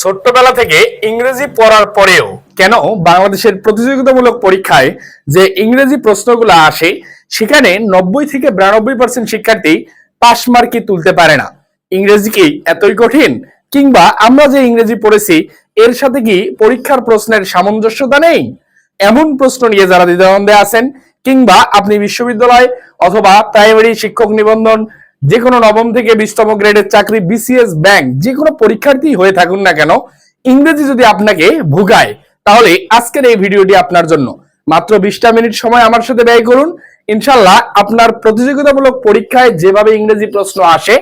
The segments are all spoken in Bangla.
ছোট্টবেলা থেকে ইংরেজি পড়ার পরেও কেন বাংলাদেশের প্রতিযোগিতামূলক পরীক্ষায় যে ইংরেজি প্রশ্নগুলো আসে সেখানে 90 থেকে 92% শিক্ষার্থী পাস মার্কই তুলতে পারে না? ইংরেজি কি এতই কঠিন, কিংবা আমরা যে ইংরেজি পড়েছি এর সাথে কি পরীক্ষার প্রশ্নের সামঞ্জস্যতা নেই? এমন প্রশ্ন নিয়ে যারা দ্বিধাদ্বন্দ্বে আছেন, কিংবা আপনি বিশ্ববিদ্যালয় অথবা প্রাইমারি শিক্ষক নিবন্ধন যে কোনো নবম থেকে 20তম গ্রেডের চাকরি, বিসিএস, ব্যাংক যে কোনো পরীক্ষার্থী হয়ে থাকুন না কেন, ইংরেজি যদি আপনাকে ভুগায় তাহলে আজকের এই ভিডিওটি আপনার জন্য। মাত্র 20টা মিনিট সময় আমার সাথে ব্যয় করুন, ইনশাল্লাহ আপনার প্রতিযোগিতামূলক পরীক্ষায় যেভাবে ইংরেজি প্রশ্ন আসে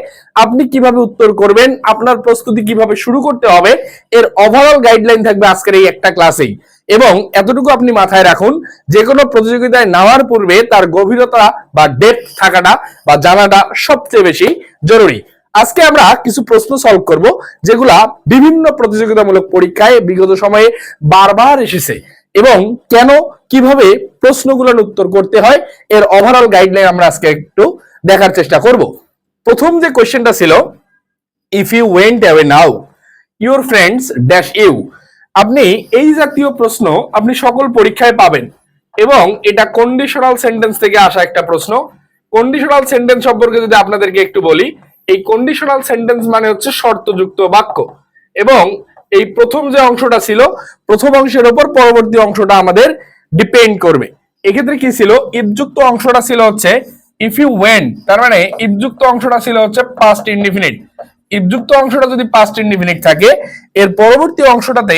আপনি কিভাবে উত্তর করবেন, আপনার প্রস্তুতি কিভাবে শুরু করতে হবে, এর ওভারঅল গাইডলাইন থাকবে আজকের এই একটা ক্লাসেই। এবং এতটুকু আপনি মাথায় রাখুন, যে কোনো প্রতিযোগিতায় নেওয়ার পূর্বে তার গভীরতা বা ডেপথ থাকাটা বা জানাটা সবচেয়ে বেশি জরুরি। আজকে আমরা কিছু প্রশ্ন সলভ করব যেগুলা বিভিন্ন প্রতিযোগিতামূলক পরীক্ষায় বিগত সময়ে বারবার এসেছে, এবং কেন কিভাবে প্রশ্নগুলোর উত্তর করতে হয় এর ওভারঅল গাইডলাইন আমরা আজকে একটু দেখার চেষ্টা করব। প্রথম যে কোশ্চেনটা ছিল, if you went away now your friends dash you. আপনি এই জাতীয় প্রশ্ন আপনি সকল পরীক্ষায় পাবেন, এবং এটা কন্ডিশনাল সেন্টেন্স থেকে আসা একটা প্রশ্ন। কন্ডিশনাল সেন্টেন্স সম্পর্কে যদি আপনাদেরকে একটু বলি, এই কন্ডিশনাল সেন্টেন্স মানে হচ্ছে শর্তযুক্ত বাক্য, এবং এই প্রথম যে অংশটা ছিল, প্রথম অংশের উপর পরবর্তী অংশটা আমাদের ডিপেন্ড করবে। এক্ষেত্রে কি ছিল, ইফযুক্ত অংশটা ছিল হচ্ছে ইফ ইউ ওয়েন্ট, তার মানে ইফযুক্ত অংশটা ছিল হচ্ছে পাস্ট ইনডিফিনিট। ইফযুক্ত অংশটা যদি পাস্ট ইনডিফিনিট থাকে, এর পরবর্তী অংশটাতে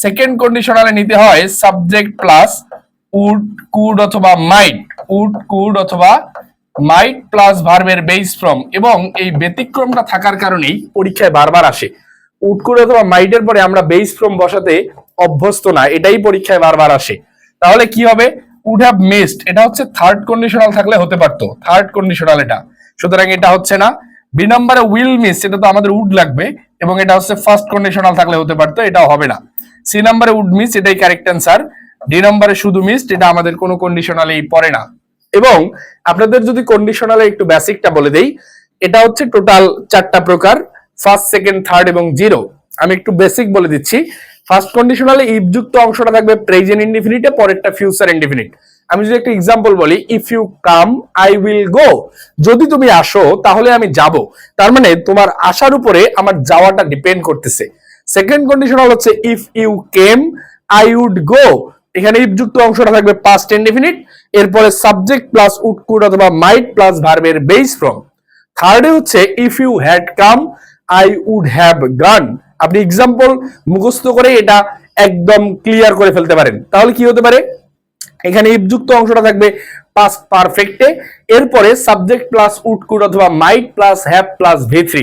সেকেন্ড কন্ডিশনালে নিতে হয় সাবজেক্ট প্লাস উড, কুড অথবা মাইট, উড, কুড অথবা মাইট প্লাস ভার্বের বেস ফ্রম। এবং এই ব্যতিক্রমটা থাকার কারণেই পরীক্ষায় বারবার আসে। উড, কুড অথবা মাইটের পরে আমরা বেস ফ্রম বসাতে অভ্যস্ত না, এটাই পরীক্ষায় বারবার আসে। তাহলে কি হবে, উড হ্যাভ মিসড, এটা হচ্ছে থার্ড কন্ডিশনাল থাকলে হতে পারতো, থার্ড কন্ডিশনাল এটা, সুতরাং এটা হচ্ছে না। বি নম্বরে উইল মিস, এটা তো আমাদের উড লাগবে, এবং এটা হচ্ছে ফার্স্ট কন্ডিশনাল থাকলে হতে পারতো, এটাও হবে না। সি নম্বরে উড মিস, এটাই কারেক্ট অ্যান্সার। ডি নম্বরে শুধু মিসড, এটা আমাদের কোনো কন্ডিশনালেই পড়ে না। এবং আপনাদের যদি কন্ডিশনালে একটু বেসিকটা বলে দেই, এটা হচ্ছে টোটাল 4টা প্রকার, ফার্স্ট, সেকেন্ড, থার্ড এবং জিরো। আমি একটু বেসিক বলে দিচ্ছি। ফার্স্ট কন্ডিশনালে ইফযুক্ত অংশটা থাকবে প্রেজেন্ট ইনডিফিনিটে, পরেরটা ফিউচার ইনডিফিনিট। আমি যদি একটা এক্সাম্পল বলি, if you come I will go, যদি তুমি আসো তাহলে আমি যাব, তার মানে তোমার আসার উপরে আমার যাওয়াটা ডিপেন্ড করতেছে। সেকেন্ড কন্ডিশনাল হচ্ছে if you came I would go, এখানে ইফযুক্ত অংশটা থাকবে পাস্ট ইনডিফিনিট, এরপরে সাবজেক্ট প্লাস উড, কুড অথবা মাইট প্লাস ভার্বের বেস ফ্রম। থার্ডে হচ্ছে if you had come I would have gone. আপনি এক্সাম্পল মুখস্থ করে এটা একদম ক্লিয়ার করে ফেলতে পারেন। তাহলে কি হতে পারে, এখানে ইফযুক্ত অংশটা থাকবে পাস্ট পারফেক্টে, এরপরে সাবজেক্ট প্লাস উড, কুড অথবা মাইট প্লাস হ্যাভ প্লাস ভি3।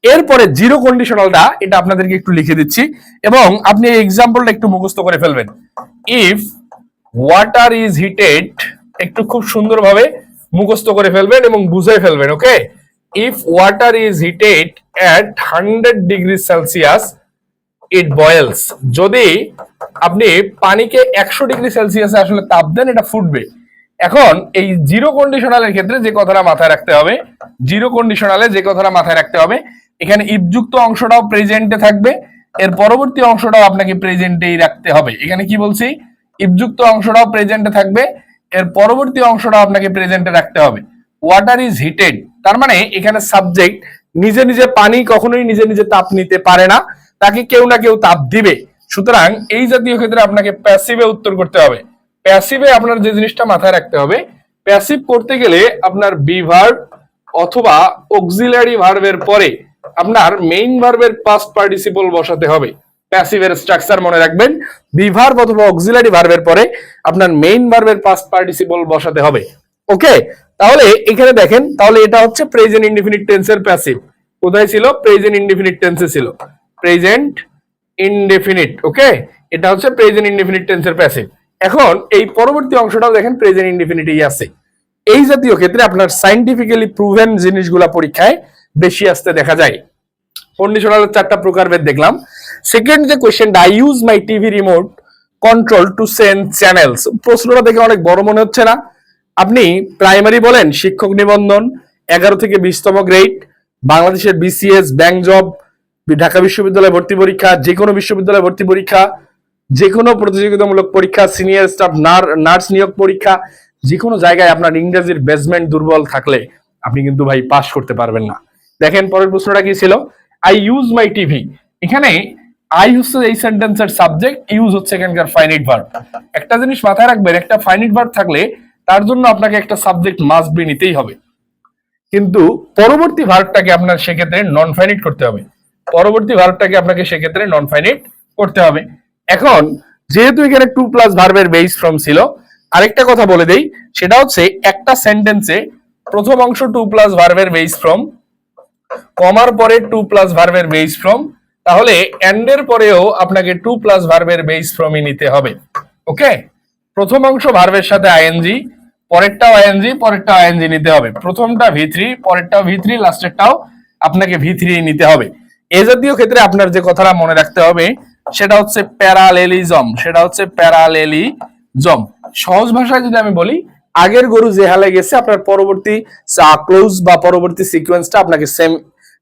এরপরে জিরো কন্ডিশনালটা, এটা আপনাদেরকে একটু লিখে দিচ্ছি এবং আপনি এই এক্সাম্পলটা একটু মুখস্থ করে ফেলবেন। ইফ ওয়াটার ইজ হিটেড, একটু খুব সুন্দরভাবে মুখস্থ করে ফেলবেন এবং বুঝে ফেলবেন। Okay, if water is heated at 100 degree Celsius it boils. যদি আপনি পানিকে 100 ডিগ্রি সেলসিয়াসে আসলে তাপ দেন, এটা ফুটবে। এখন এই জিরো কন্ডিশনালের ক্ষেত্রে যে কথাটা মাথায় রাখতে হবে, জিরো কন্ডিশনালে যে কথাটা মাথায় রাখতে হবে, এখানে ইফযুক্ত অংশটাও প্রেজেন্টে থাকবে, এর পরবর্তী অংশটাও আপনাকে প্রেজেন্টেই রাখতে হবে। এখানে কি বলছি, ইফযুক্ত অংশটাও প্রেজেন্টে থাকবে, এর পরবর্তী অংশটাও আপনাকে প্রেজেন্টে রাখতে হবে। ওয়াটার ইজ হিটেড, তার মানে এখানে সাবজেক্ট নিজে নিজে, পানি কখনোই নিজে নিজে তাপ নিতে পারে না, তাকে কেউ না কেউ তাপ দিবে। সুতরাং এই জাতীয় ক্ষেত্রে আপনাকে প্যাসিভে উত্তর করতে হবে। প্যাসিভে আপনার যে জিনিসটা মাথায় রাখতে হবে, প্যাসিভ করতে গেলে আপনার বি ভার্ব অথবা অক্সিলারি ভার্বের পরে আপনার মেইন ভার্বের পাস্ট পার্টিসিপল বসাতে হবে। প্যাসিভের স্ট্রাকচার মনে রাখবেন, বি ভার্ব অথবা অক্সিলারি ভার্বের পরে আপনার মেইন ভার্বের পাস্ট পার্টিসিপল বসাতে হবে। ওকে, তাহলে এখানে দেখেন, তাহলে এটা হচ্ছে প্রেজেন্ট ইনডিফিনিট টেন্সের প্যাসিভ। কোথায় ছিল, প্রেজেন্ট ইনডিফিনিট টেন্সে ছিল, প্রেজেন্ট ইনডিফিনিট। ওকে, এটা হচ্ছে প্রেজেন্ট ইনডিফিনিট টেন্সের প্যাসিভ। এখন এই পরবর্তী অংশটাও দেখেন প্রেজেন্ট ইনডিফিনিটই আছে। এই জাতীয় ক্ষেত্রে আপনার সায়েন্টিফিক্যালি প্রুভেন জিনিসগুলা পরীক্ষায় বেশি আসতে দেখা যায়। কন্ডিশনালের 4টা প্রকারভেদ দেখলাম। সেকেন্ড যে কোশ্চেনটা, I use my TV remote control to change channels, প্রশ্নটা দেখে অনেক বড় মনে হচ্ছে না? আপনি প্রাইমারি বলেন, শিক্ষক নিবন্ধন 11 থেকে 20তম গ্রেড, বাংলাদেশের বিসিএস, ব্যাংক জব, ঢাকা বিশ্ববিদ্যালয় ভর্তি পরীক্ষা, যে কোনো বিশ্ববিদ্যালয় ভর্তি পরীক্ষা, যে কোনো প্রতিযোগিতামূলক পরীক্ষা, সিনিয়র স্টাফ নার্স নিয়োগ পরীক্ষা, যে কোনো জায়গায় আপনার ইংরেজির বেসমেন্ট দুর্বল থাকলে আপনি কিন্তু ভাই পাস করতে পারবেন না। দেখেন পরের প্রশ্নটা কি ছিল, আই ইউজ মাই টিভি। এখানে আই হচ্ছে এই সেন্টেন্সের সাবজেক্ট, ইউজ হচ্ছে এখানকার ফাইনাইট ভার্ব। একটা জিনিস মাথায় রাখবেন, একটা ফাইনাইট ভার্ব থাকলে তার জন্য আপনাকে একটা সাবজেক্ট মাস্ট বি নিতেই হবে, কিন্তু পরবর্তী ভার্বটাকে আপনার সেক্ষেত্রে নন ফাইনাইট করতে হবে। পরবর্তী ভার্বটাকে আপনাকে সেক্ষেত্রে নন ফাইনাইট করতে হবে। এখন যেহেতু এখানে টু প্লাস ভার্বের বেস ফ্রম ছিল, আরেকটা কথা বলে দেই, সেটা হচ্ছে একটা সেন্টেন্সে প্রথম অংশ টু প্লাস ভার্বের বেস ফ্রম, কমার পরে টু প্লাস ভার্বের বেস ফ্রম, তাহলে এন্ড এর পরেও আপনাকে টু প্লাস ভার্বের বেস ফ্রমই নিতে হবে। ওকে, প্রথম অংশ ভার্বের সাথে আইএনজি, পরেরটাও আইএনজি, পরেরটাও আইএনজি নিতে হবে। প্রথমটা V3, পরেরটাও V3, লাস্টেরটাও আপনাকে V3 নিতে হবে। এ জাতীয় ক্ষেত্রে আপনার যে কথাটা মনে রাখতে হবে সেটা হচ্ছে প্যারালেলিজম, সেটা হচ্ছে প্যারালেলিজম। সহজ ভাষায় যদি আমি বলি, আগের গরু যে হালে গেছে আপনার পরবর্তী ক্লোজ বা পরবর্তী সিকোয়েন্সটা আপনাকে সেম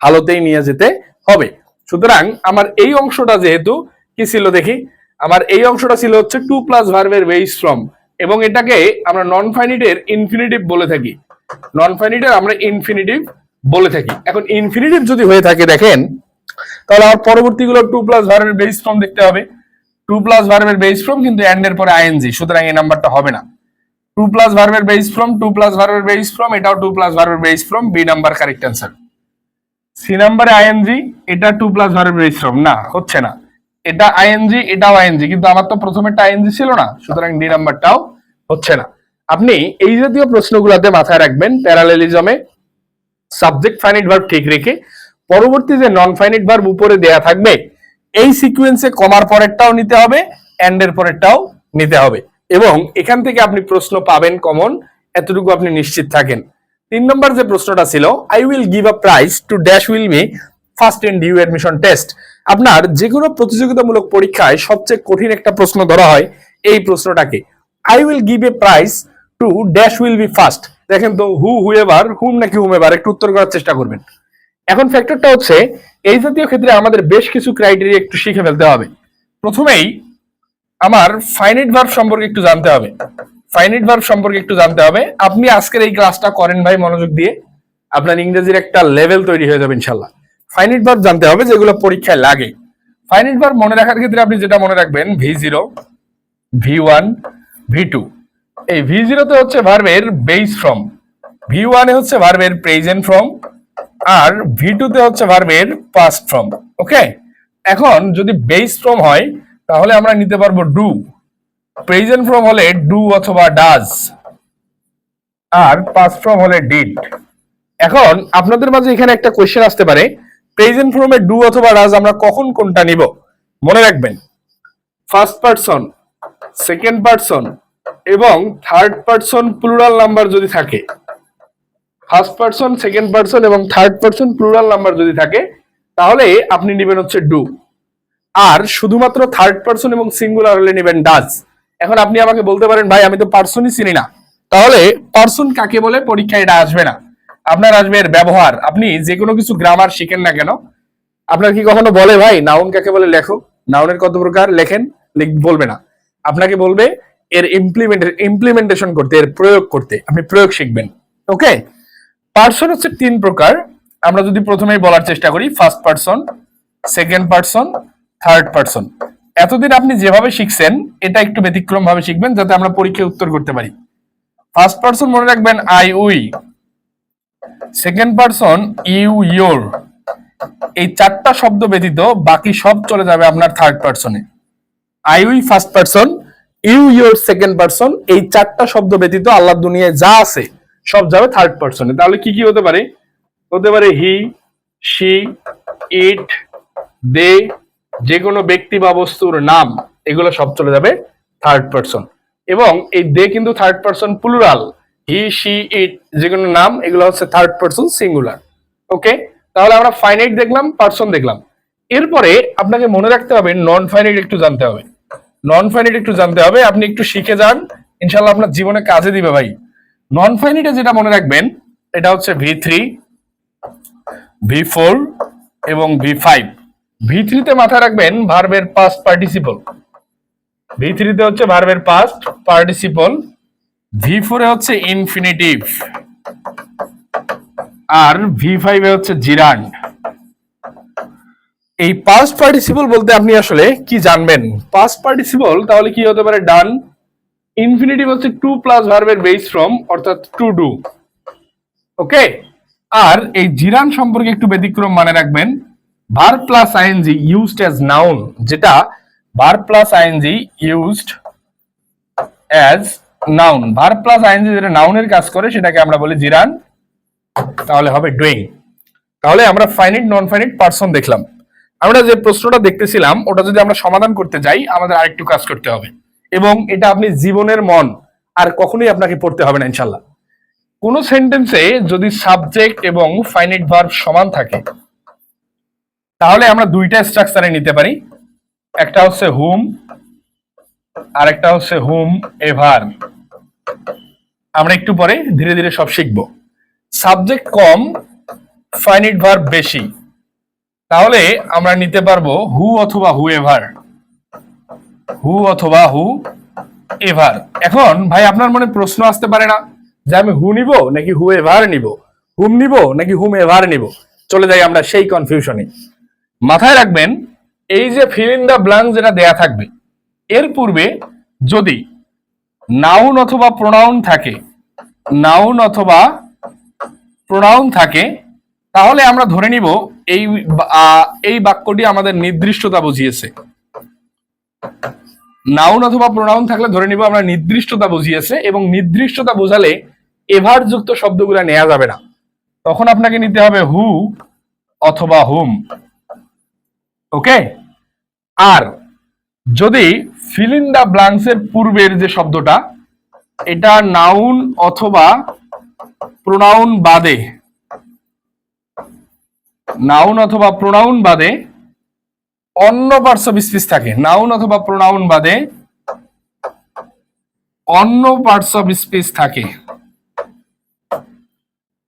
হালতেই নিয়ে যেতে হবে। সুতরাং আমার এই অংশটা যেহেতু কি ছিল দেখি, আমার এই অংশটা ছিল হচ্ছে টু প্লাস ভার্বের বেস ফ্রম, এবং এটাকে আমরা নন ফাইনিটের ইনফিনিটিভ বলে থাকি, নন ফাইনিটের আমরা ইনফিনিটিভ বলে থাকি। এখন ইনফিনিটিভ যদি হয়ে থাকে দেখেন, তাহলে আমার পরবর্তীগুলো টু প্লাস ভার্বের বেস ফ্রম দেখতে হবে। টু প্লাস ভার্বের বেস ফ্রম কিন্তু এন্ড এর পরে আইএনজি, সুতরাং এই নাম্বারটা হবে না। টু প্লাস ভার্বের বেস ফ্রম, টু প্লাস ভার্বের বেস ফ্রম, এটাও টু প্লাস ভার্বের base form, B number correct answer. C নাম্বারে আইএনজি, এটা টু প্লাস ভার্বের বেস ফ্রম না, হচ্ছে না। এটা আইএনজি, এটাও আইএনজি, কিন্তু আমার তো প্রথমেরটা আইএনজি ছিল না, সুতরাং ডি নাম্বারটাও হচ্ছে না। আপনি এই জাতীয় প্রশ্নগুলোতে মাথায় রাখবেন, প্যারালেলিজমে সাবজেক্ট ফাইনাইট ভার্ব ঠিক রেখে পরবর্তী যে নন ফাইনাইট ভার্ব উপরে দেয়া থাকবে এই সিকোয়েন্সে কমার পরেরটাও নিতে হবে, এন্ড এর পরেরটাও নিতে হবে, এবং এখান থেকে আপনি প্রশ্ন পাবেন কমন, এতটুকু আপনি নিশ্চিত থাকেন। 3 নম্বর যে প্রশ্নটা ছিল, I will give a prize to dash will be first in due admission test. আপনার যে কোনো প্রতিযোগিতামূলক পরীক্ষায় সবচেয়ে কঠিন একটা প্রশ্ন ধরা হয় এই প্রশ্নটাকে, I will give a prize to dash will be first. দেখেন তো, হুএভার, হুম নাকি হুমেভার, একটু উত্তর করার চেষ্টা করবেন। এখন ফ্যাক্টরটা হচ্ছে, এই জাতীয় ক্ষেত্রে আমাদের বেশ কিছু ক্রাইটেরিয়া একটু শিখে ফেলতে হবে। প্রথমেই আমার ফাইনাইট ভার্ব সম্পর্কে একটু জানতে হবে, ফাইনাইট ভার্ব সম্পর্কে একটু জানতে হবে। আপনি আজকের এই ক্লাসটা করেন ভাই মনোযোগ দিয়ে, আপনার ইংরেজির একটা লেভেল তৈরি হয়ে যাবে ইনশাল্লাহ। ফাইনাইট ভার্ব জানতে হবে যেগুলো পরীক্ষায় লাগে। ফাইনাইট ভার্ব মনে রাখার ক্ষেত্রে আপনি যেটা মনে রাখবেন, V0, V1, V2। এই V0 তে হচ্ছে ভার্বের বেস ফ্রম, V1 এ হচ্ছে ভার্বের প্রেজেন্ট ফ্রম, আর V2 তে হচ্ছে ভার্বের পাস্ট ফ্রম। ওকে, এখন যদি বেস ফ্রম হয় তাহলে আমরা নিতে পারবো ডু, প্রেজেন্ট ফ্রম হলে ডু অথবা ডাজ, আর পাস্ট ফ্রম হলে ডিড। এখন আপনাদের মাঝে এখানে একটা কোশ্চেন আসতে পারে, প্রেজেন্ট ফর্মে ডু অথবা ডাজ আমরা কখন কোনটা নিব? মনে রাখবেন, ফার্স্ট পারসন, সেকেন্ড পারসন এবং থার্ড পারসন প্লুরাল নাম্বার যদি থাকে, ফার্স্ট পারসন, সেকেন্ড পারসন এবং থার্ড পারসন প্লুরাল নাম্বার যদি থাকে, তাহলে আপনি নেবেন হচ্ছে ডু, আর শুধুমাত্র থার্ড পারসন এবং সিঙ্গুলার হলে নেবেন ডাজ। এখন আপনি আমাকে বলতে পারেন, ভাই আমি তো পারসনই চিনি না, তাহলে পারসন কাকে বলে পরীক্ষায় এটা আসবে না, আপনার আসবে এর ব্যবহার। আপনি যে কোনো কিছু গ্রামার শিখেন না কেন, আপনার কি কখনো বলে ভাই নাউন কাকে বলে লেখো, নাউনের কত প্রকার লেখেন, বলবে না। আপনাকে বলবে এর ইমপ্লিমেন্টেশন করতে, এর প্রয়োগ করতে, আপনি প্রয়োগ শিখবেন। ওকে, পারসন হচ্ছে 3 প্রকার। আমরা যদি প্রথমেই বলার চেষ্টা করি, first person, second person, third person. এতদিন আপনি যেভাবে শিখছেন এটা একটু ব্যতিক্রম ভাবে শিখবেন, যাতে আমরা পরীক্ষায় উত্তর করতে পারি। ফার্স্ট পারসন মনে রাখবেন I we, second person you your, এই 4টা শব্দ ব্যতীত বাকি সব চলে যাবে আপনার থার্ড পারসনে। I we first person, you your second person, এই 4টা শব্দ ব্যতীত আল্লাহর দুনিয়ায় যা আছে সব যাবে থার্ড পারসনে। তাহলে কি কি হতে পারে? হতে পারে হি, শি, ইট, দে, যে কোনো ব্যক্তি বা বস্তুর নাম, এগুলো সব চলে যাবে থার্ড পারসন। এবং এই দে কিন্তু third person plural, he, she, it, যে কোনো নাম, এগুলো হচ্ছে থার্ড পারসন সিঙ্গুলার। ওকে, তাহলে আমরা ফাইনাইট দেখলাম, পারসন দেখলাম। এরপরে আপনাকে মনে রাখতে হবে নন ফাইনাইট একটু জানতে হবে, নন ফাইনাইট একটু জানতে হবে। আপনি একটু শিখে যান, ইনশাল্লাহ আপনার জীবনে কাজে দিবে ভাই। নন ফাইনাইটে যেটা মনে রাখবেন, এটা হচ্ছে V3, V4 এবং V5। V3 তে মাথায় রাখবেন ভার্বের পাস্ট পার্টিসিপল, V3 তে হচ্ছে ভার্বের পাস্ট পার্টিসিপল, V4 এ হচ্ছে ইনফিনিটিভ, আর V5 এ হচ্ছে জিরান্ড। এই পাস্ট পার্টিসিপল বলতে আপনি আসলে কি জানবেন? পাস্ট পার্টিসিপল তাহলে কি হতে পারে? ডান। ইনফিনিটিভ হচ্ছে টু প্লাস ভার্বের বেস ফ্রম, অর্থাৎ টু ডু। ওকে। আর এই জিরান সম্পর্কে একটু ব্যতিক্রম মানে রাখবেন, verb plus ING used as noun, যেটা verb plus ING used as noun, verb plus ING যেটা নাউনের কাজ করে সেটাকে আমরা বলি জিরান, তাহলে হবে ডুইং। তাহলে আমরা ফাইনিট নন ফাইনিট পারসন দেখলাম। আমরা যে প্রশ্নটা দেখতেছিলাম ওটা যদি আমরা সমাধান করতে যাই আমাদের আরেকটু কাজ করতে হবে, এবং এটা আপনি জীবনের মন আর কখনোই আপনাকে পড়তে হবে না ইনশাল্লাহ। কোন সেন্টেন্সে যদি সাবজেক্ট এবং ফাইনিট ভার্ব সমান থাকে তাহলে আমরা দুইটা স্ট্রাকচারে নিতে পারি, একটা হচ্ছে হুম আর একটা হচ্ছে হুম এভার। আমরা একটু পরে ধীরে ধীরে সব শিখব। সাবজেক্ট কম, ফাইনিট ভার্ব বেশি, তাহলে আমরা নিতে পারবো হু অথবা হু এভার, হু অথবা হু এভার। এখন ভাই আপনার মনে প্রশ্ন আসতে পারে না যে আমি হু নিব নাকি হু এভার নিব, হুম নিব নাকি হুম এভার নিব? চলে যাই আমরা সেই কনফিউশনে। মাথায় রাখবেন এই যে ফিল ইন দ্য ব্ল্যাঙ্ক যেটা দেয়া থাকবে এর পূর্বে যদি নাউন অথবা প্রোনাউন থাকে, নাউন অথবা প্রোনাউন থাকে, তাহলে আমরা ধরে নিব এই বাক্যটি আমাদের নির্দিষ্টতা বুঝিয়েছে। নাউন অথবা প্রোনাউন থাকলে ধরে নিব আমরা নির্দিষ্টতা বুঝিয়েছে, এবং নির্দিষ্টতা বোঝালে এভার যুক্ত শব্দগুলো নেওয়া যাবে না, তখন আপনাকে নিতে হবে হু অথবা হুম। ওকে। আর যদি ফিল ইন দ্য ব্ল্যাঙ্কস এর পূর্বের যে শব্দটা এটা নাউন অথবা প্রোনাউন বাদে, নাউন অথবা প্রোনাউন বাদে অন্য পার্টস অফ স্পিচ থাকে, নাউন অথবা প্রোনাউন বাদে অন্য পার্টস অফ স্পিচ থাকে,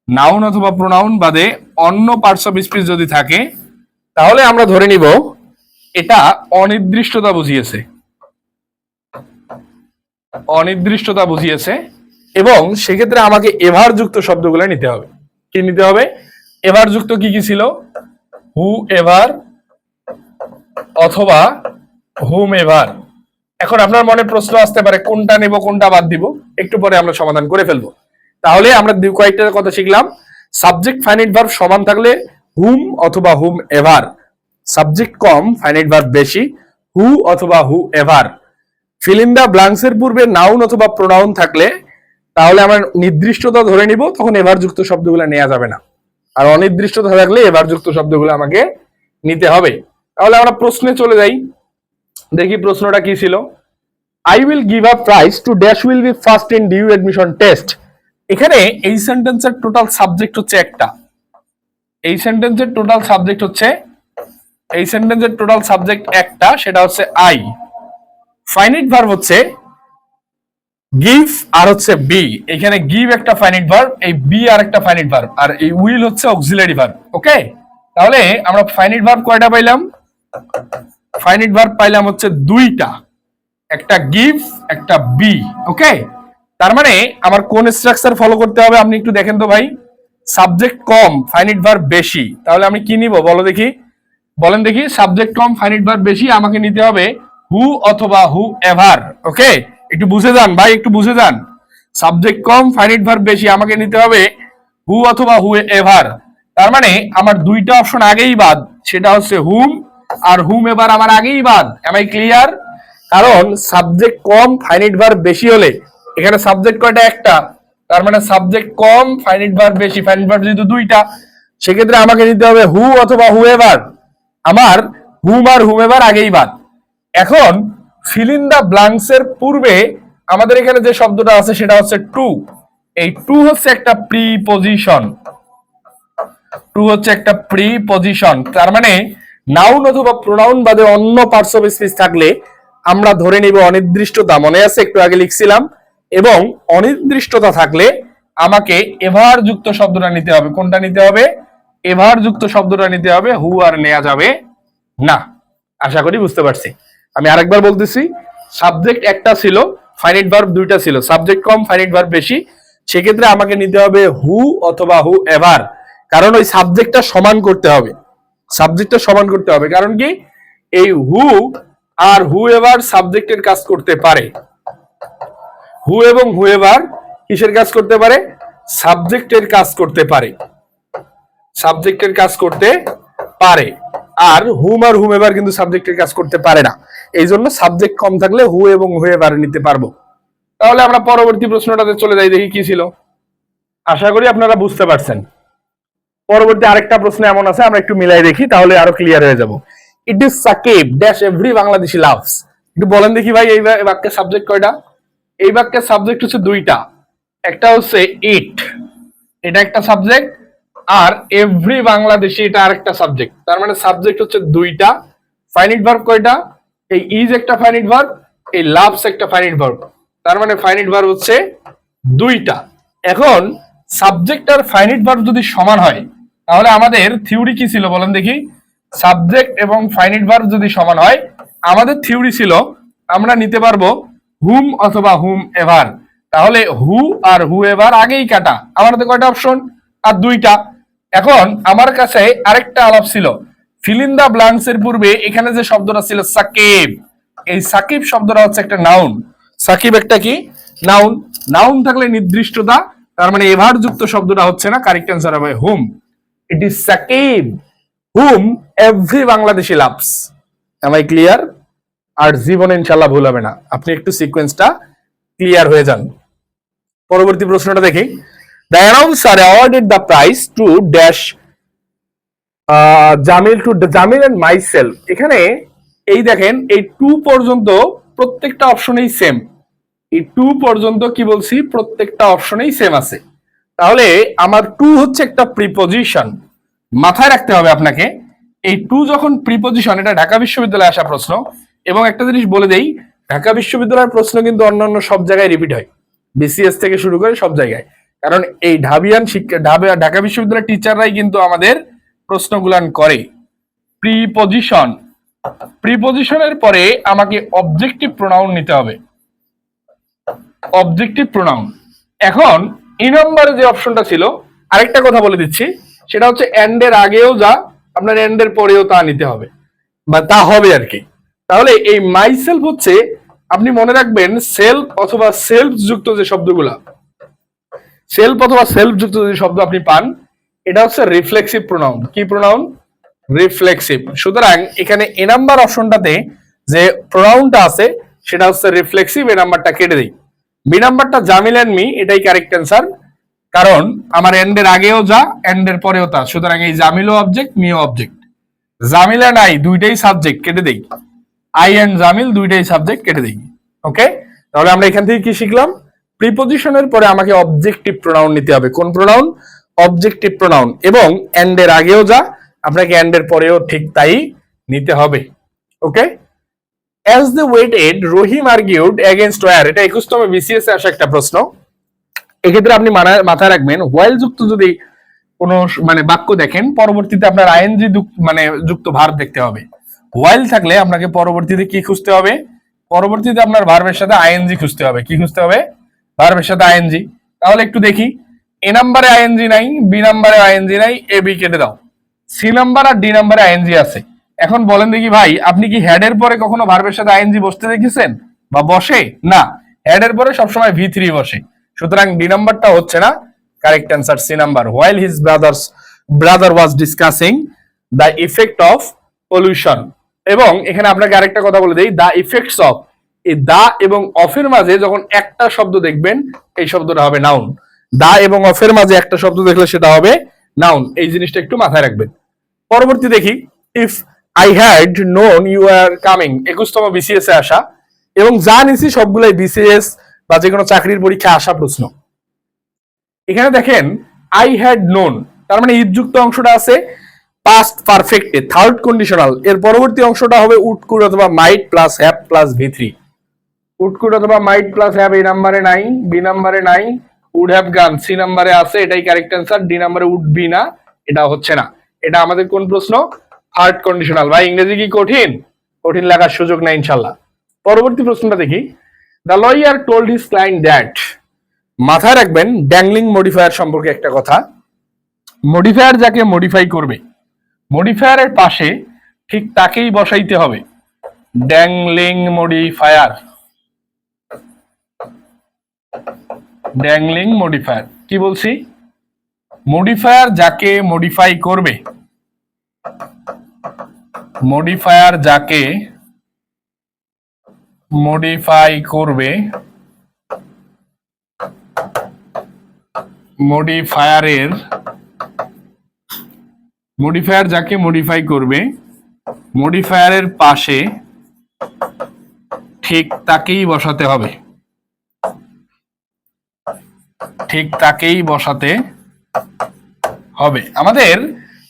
নাউন অথবা প্রোনাউন বাদে অন্য পার্টস অফ স্পিচ যদি থাকে তাহলে আমরা ধরে নিব এটা অনির্দিষ্টতা বুঝিয়েছে, অনির্দিষ্টতা বুঝিয়েছে, এবং সেক্ষেত্রে আমাকে এভার যুক্ত শব্দগুলো নিতে হবে। কি নিতে হবে? এভার যুক্ত কি কি ছিল? হু এভার অথবা হুম এভার। এখন আপনার মনে প্রশ্ন আসতে পারে কোনটা নেব কোনটা বাদ দিব, একটু পরে আমরা সমাধান করে ফেলবো। তাহলে আমরা কয়েকটা কথা শিখলাম। সাবজেক্ট ফাইনাইট ভার্ব সমান থাকলে হুম অথবা হুম এভার, সাবজেক্ট কম ফাইনাইট ভার্ব বেশি হু অথবা whoever. Fill in the blanks এর পূর্বে নাউন অথবা প্রোনাউন থাকলে তাহলে আমরা নির্দিষ্টতা ধরে নিব, তখন এভার যুক্ত শব্দগুলো নেওয়া যাবে না, আর অনির্দিষ্টতা থাকলে এভার যুক্ত শব্দগুলো আমাকে নিতে হবে। তাহলে আমরা প্রশ্নে চলে যাই, দেখি প্রশ্নটা কি ছিল। I will give a prize to dash will be first in due admission test. এখানে এই সেন্টেন্সের টোটাল সাবজেক্ট হচ্ছে একটা, এই সেন্টেন্সের টোটাল সাবজেক্ট হচ্ছে, এই সেন্টেন্সের টোটাল সাবজেক্ট একটা, সেটা হচ্ছে আই। ফাইনাইট ভার্ব হচ্ছে গিভ আর হচ্ছে বি। এখানে গিভ একটা ফাইনাইট ভার্ব, এই বি আর একটা ফাইনাইট ভার্ব, আর এই উইল হচ্ছে অক্সিলারি ভার্ব। ওকে। তাহলে আমরা ফাইনাইট ভার্ব কয়টা পাইলাম? ফাইনাইট ভার্ব পাইলাম হচ্ছে দুইটা, একটা গিভ একটা বি। ওকে। তার মানে আমার কোন স্ট্রাকচার ফলো করতে হবে আপনি একটু দেখেন তো ভাই। সাবজেক্ট কম ফাইনাইট ভার্ব বেশি, তাহলে আমি কি নিব বলো দেখি, বলেন দেখি। সাবজেক্ট কম ফাইনাইট ভার্ব বেশি, আমাকে নিতে হবে হু অথবা হু এভার। ওকে, একটু বুঝে যান ভাই, একটু বুঝে যান। সাবজেক্ট কম ফাইনাইট ভার্ব বেশি, আমাকে নিতে হবে হু অথবা হু এভার। তার মানে আমার দুইটা অপশন আগেই বাদ, সেটা হচ্ছে হুম আর হুম এভার আমার আগেই বাদ। Am I clear? কারণ সাবজেক্ট কম ফাইনাইট ভার্ব বেশি হলে এখানে সাবজেক্ট কয়টা? একটা। তার মানে সাবজেক্ট কম ফাইনাইট ভার্ব বেশি, ফাইনাইট ভার্ব যেহেতু দুইটা, সেক্ষেত্রে আমাকে নিতে হবে হু অথবা হু এভার। আমার হুম আর হুম এভার আগেই বাদ। এখন ফিল ইন দা ব্ল্যাঙ্কস এর পূর্বে আমাদের এখানে যে শব্দটা আছে সেটা হচ্ছে টু। এই টু হচ্ছে একটা প্রিপজিশন, টু হচ্ছে একটা প্রিপজিশন। তার মানে নাউন অথবা প্রোনাউন বাদে অন্য পার্টস অফ স্পিচ থাকলে আমরা ধরে নিব অনির্দিষ্টতা। মনে আছে একটু আগে লিখছিলাম। এবং অনির্দিষ্টতা থাকলে আমাকে এভার যুক্ত শব্দটা নিতে হবে। কোনটা নিতে হবে? এভার যুক্ত শব্দটা নিতে হবে, হু আর নেওয়া যাবে না। আশা করি বুঝতে পারছি। আমি আরেকবার বলতেছি, সাবজেক্ট একটা ছিল, ফাইনাইট ভার্ব দুইটা ছিল, সাবজেক্ট কম ফাইনাইট ভার্ব বেশি, সেক্ষেত্রে আমাকে নিতে হবে হু অথবা হু এভার, কারণ ওই সাবজেক্টটা সমান করতে হবে, সাবজেক্টটা সমান করতে হবে। কারণ কি, এই হু আর হু এভার সাবজেক্টের কাজ করতে পারে, হু এবং হু এভার কিসের কাজ করতে পারে, সাবজেক্টের কাজ করতে পারে, সাবজেক্টের কাজ করতে পারে। আর হুম আর হুম এভার কিন্তু সাবজেক্টের কাজ করতে পারে না, এই জন্য সাবজেক্ট কম থাকলে হু এবং হু এভার নিতে পারবো। তাহলে আমরা পরবর্তী প্রশ্নটাতে চলে যাই, দেখি কি ছিল। আশা করি আপনারা বুঝতে পারছেন। পরবর্তী আরেকটা প্রশ্ন এমন আছে, আমরা একটু মিলাই দেখি, তাহলে আরো ক্লিয়ার হয়ে যাব। It is Shakib dash every Bangladeshi loves. একটু বলেন দেখি ভাই, এই বাক্যের সাবজেক্ট কয়টা? এই বাক্যের সাবজেক্ট হচ্ছে দুইটা, একটা হচ্ছে ইট, এটা একটা সাবজেক্ট, আর এভরি বাংলাদেশি এটা আরেকটা সাবজেক্ট। তার মানে সাবজেক্ট হচ্ছে দুইটা, ফাইনাইট ভার্ব কয়টা? এই ইজ একটা ফাইনাইট ভার্ব, এই লাভস একটা ফাইনাইট ভার্ব, তার মানে ফাইনাইট ভার্ব হচ্ছে দুইটা। এখন সাবজেক্ট আর ফাইনাইট ভার্ব যদি সমান হয়, তাহলে আমাদের থিওরি কি ছিল বলেন দেখি? সাবজেক্ট এবং ফাইনাইট ভার্ব যদি সমান হয়, আমাদের থিওরি ছিল আমরা নিতে পারবো হুম অথবা হুম এভার। তাহলে হু আর হু এভার আগেই কাটা, আমাদের কয়টা অপশন? আর দুইটা। এখন আমার কাছে আরেকটা আলাপ ছিল, ফিল ইন দা ব্ল্যাঙ্কস এর পূর্বে এখানে যে শব্দটা ছিল সাকিব, এই সাকিব শব্দটা হচ্ছে একটা নাউন। সাকিব একটা কি? নাউন। নাউন থাকলে নির্দিষ্টতা, তার মানে এভার যুক্ত শব্দটা হচ্ছে না, কারেক্ট অ্যান্সার হবে whom. It is Shakib whom every Bangladeshi loves. Am I clear? আর জীবনে ইনশাল্লাহ ভুল হবে না, আপনি একটু সিকোয়েন্সটা ক্লিয়ার হয়ে যান। পরবর্তী প্রশ্নটা দেখি। The announcer awarded the prize to dash Jamil to Jamil and myself. এখানে এই দেখেন, এই টু পর্যন্ত প্রত্যেকটা অপশনেই সেম, এই টু পর্যন্ত কি বলছি, প্রত্যেকটা অপশনেই সেম আছে। তাহলে আমার টু হচ্ছে একটা প্রিপজিশন, মাথায় রাখতে হবে আপনাকে। এই টু যখন প্রিপজিশন, এটা ঢাকা বিশ্ববিদ্যালয়ে আসা প্রশ্ন। এবং একটা জিনিস বলে দেই, ঢাকা বিশ্ববিদ্যালয়ের প্রশ্ন কিন্তু অন্যান্য সব জায়গায় রিপিট হয়, বিসিএস থেকে শুরু করে সব জায়গায়। কারণ এই ঢাবিয়ান শিক্ষা ঢাকা বিশ্ববিদ্যালয়ের টিচাররাই কিন্তু আমাদের প্রশ্নগুলান করে। প্রিপজিশন, প্রিপজিশনের পরে আমাকে অবজেক্টিভ প্রোনাউন নিতে হবে, অবজেক্টিভ প্রোনাউন। এখন ই নম্বরে যে অপশনটা ছিল, আরেকটা কথা বলে দিচ্ছি, সেটা হচ্ছে এন্ড এর আগেও যা, আপনার এন্ড এর পরেও তা নিতে হবে, বা তা হবে আর কি। তাহলে এই মাইসেলফ হচ্ছে, আপনি মনে রাখবেন সেলফ অথবা সেলফ যুক্ত যে শব্দগুলা, সেলফ অথবা সেলফ যুক্ত যে শব্দ আপনি পান, এটা হচ্ছে রিফ্লেক্সিভ প্রোনাউন। কি প্রোনাউন? রিফ্লেক্সিভ। সুতরাং এখানে এ নাম্বার অপশনটাতে যে প্রোনাউনটা আছে সেটা হচ্ছে রিফ্লেক্সিভ, এই নাম্বারটা কেটে দিই। বি নাম্বারটা জামিল এন্ড মি, এটাই কারেক্ট অ্যান্সার, কারণ আমার এন্ড এর আগেও যা, এন্ড এর পরেও তা, সুতরাং এই জামিলও অবজেক্ট, মিও অবজেক্ট। জামিল এন্ড আই দুইটাই সাবজেক্ট, কেটে দেই। আই এন্ড জামিল দুইটাই সাবজেক্ট, কেটে দেই। ওকে, তাহলে আমরা এখান থেকে কি শিখলাম? প্রিপজিশনের পরে আমাকে অবজেক্টিভ প্রোনাউন নিতে হবে। কোন প্রোনাউন? Objective pronoun. এবং এন্ড এর আগেও যা, আপনাকে এন্ড এর পরেও ঠিক তাই নিতে হবে। Okay, as the waited Rahim argued against war, এটা 21তম বিসিএস এ আসা একটা প্রশ্ন। এক্ষেত্রে আপনি মাথায় রাখবেন, হোয়াইল যুক্ত যদি কোনো মানে বাক্য দেখেন, পরবর্তীতে আপনার আইএনজি মানে যুক্ত ভার্ব দেখতে হবে। হোয়াইল থাকলে আপনাকে পরবর্তীতে কি খুঁজতে হবে? পরবর্তীতে আপনার ভার্বের সাথে আইএনজি খুঁজতে হবে। কি খুঁজতে হবে? ভার্বের সাথে আইএনজি। তাহলে একটু দেখি, এ নাম্বারে আইএনজি নাই, বি নাম্বারে আইএনজি নাই, এ বি কেটে দাও, সি নাম্বার আর ডি নাম্বারে আইএনজি আছে। এখন বলেন দেখি ভাই, আপনি কি হেড এর পরে কখনো ভার্বের সাথে আইএনজি বসতে দেখেছেন বা বসে? না, হেড এর পরে সবসময় V3 বসে। সুতরাং ডি নাম্বারটা হচ্ছে না, correct answer C number. While his brother was discussing the effect of pollution. এবং এখানে আপনাকে আরেকটা কথা বলে দেই, দ্য ইফেক্টস অফ, এই দা এবং অফের মাঝে যখন একটা শব্দ দেখবেন, এই শব্দটা হবে নাউন। দা এবং অফের মাঝে একটা শব্দ দেখলে সেটা হবে নাউন, এই জিনিসটা একটু মাথায় রাখবেন। পরবর্তী দেখি, if I had known you are coming, 21তম বিসিএস এ আসা, এবং যা নিছি সবগুলাই বিসিএস বা যে কোনো চাকরির পরীক্ষা আসা প্রশ্ন। এখানে দেখেন আই হ্যাড নোন, তার মানে ইযুক্ত অংশটা আছে পাস্ট পারফেক্টে, থার্ড কন্ডিশনাল। এর পরবর্তী অংশটা হবে উড কুড অথবা might plus have plus V3। Would could অথবা মাইট প্লাস হ্যাভ এই নাম্বারে নাই, বি নাম্বারে নাই, উড হ্যাভ গান সি নাম্বারে আছে, এটাই কারেক্ট অ্যান্সার। ডি নাম্বারে উড বি না, এটা হচ্ছে না। এটা আমাদের কোন প্রশ্ন? Third conditional. ভাই ইংরেজি কি কঠিন? কঠিন লাগার সুযোগ নাই ইনশাল্লাহ। পরবর্তী প্রশ্নটা দেখি। The lawyer told his client that. মাথায় রাখবেন ড্যাংলিং মডিফায়ার সম্পর্কে একটা কথা। মডিফায়ার যাকে মডিফাই করবে, মডিফায়ারের পাশে ঠিক তাকেই বসাইতে হবে। ড্যাংলিং মডিফায়ার, ড্যাংলিং মডিফায়ার কি বলছি? মডিফায়ার যাকে মডিফাই করবে, মডিফায়ার যাকে মডিফাই করবে, মডিফায়ার যাকে মডিফাই করবে, মডিফায়ারের পাশে ঠিক তাকেই বসাতে হবে, ঠিক তাকেই বসাতে হবে। আমাদের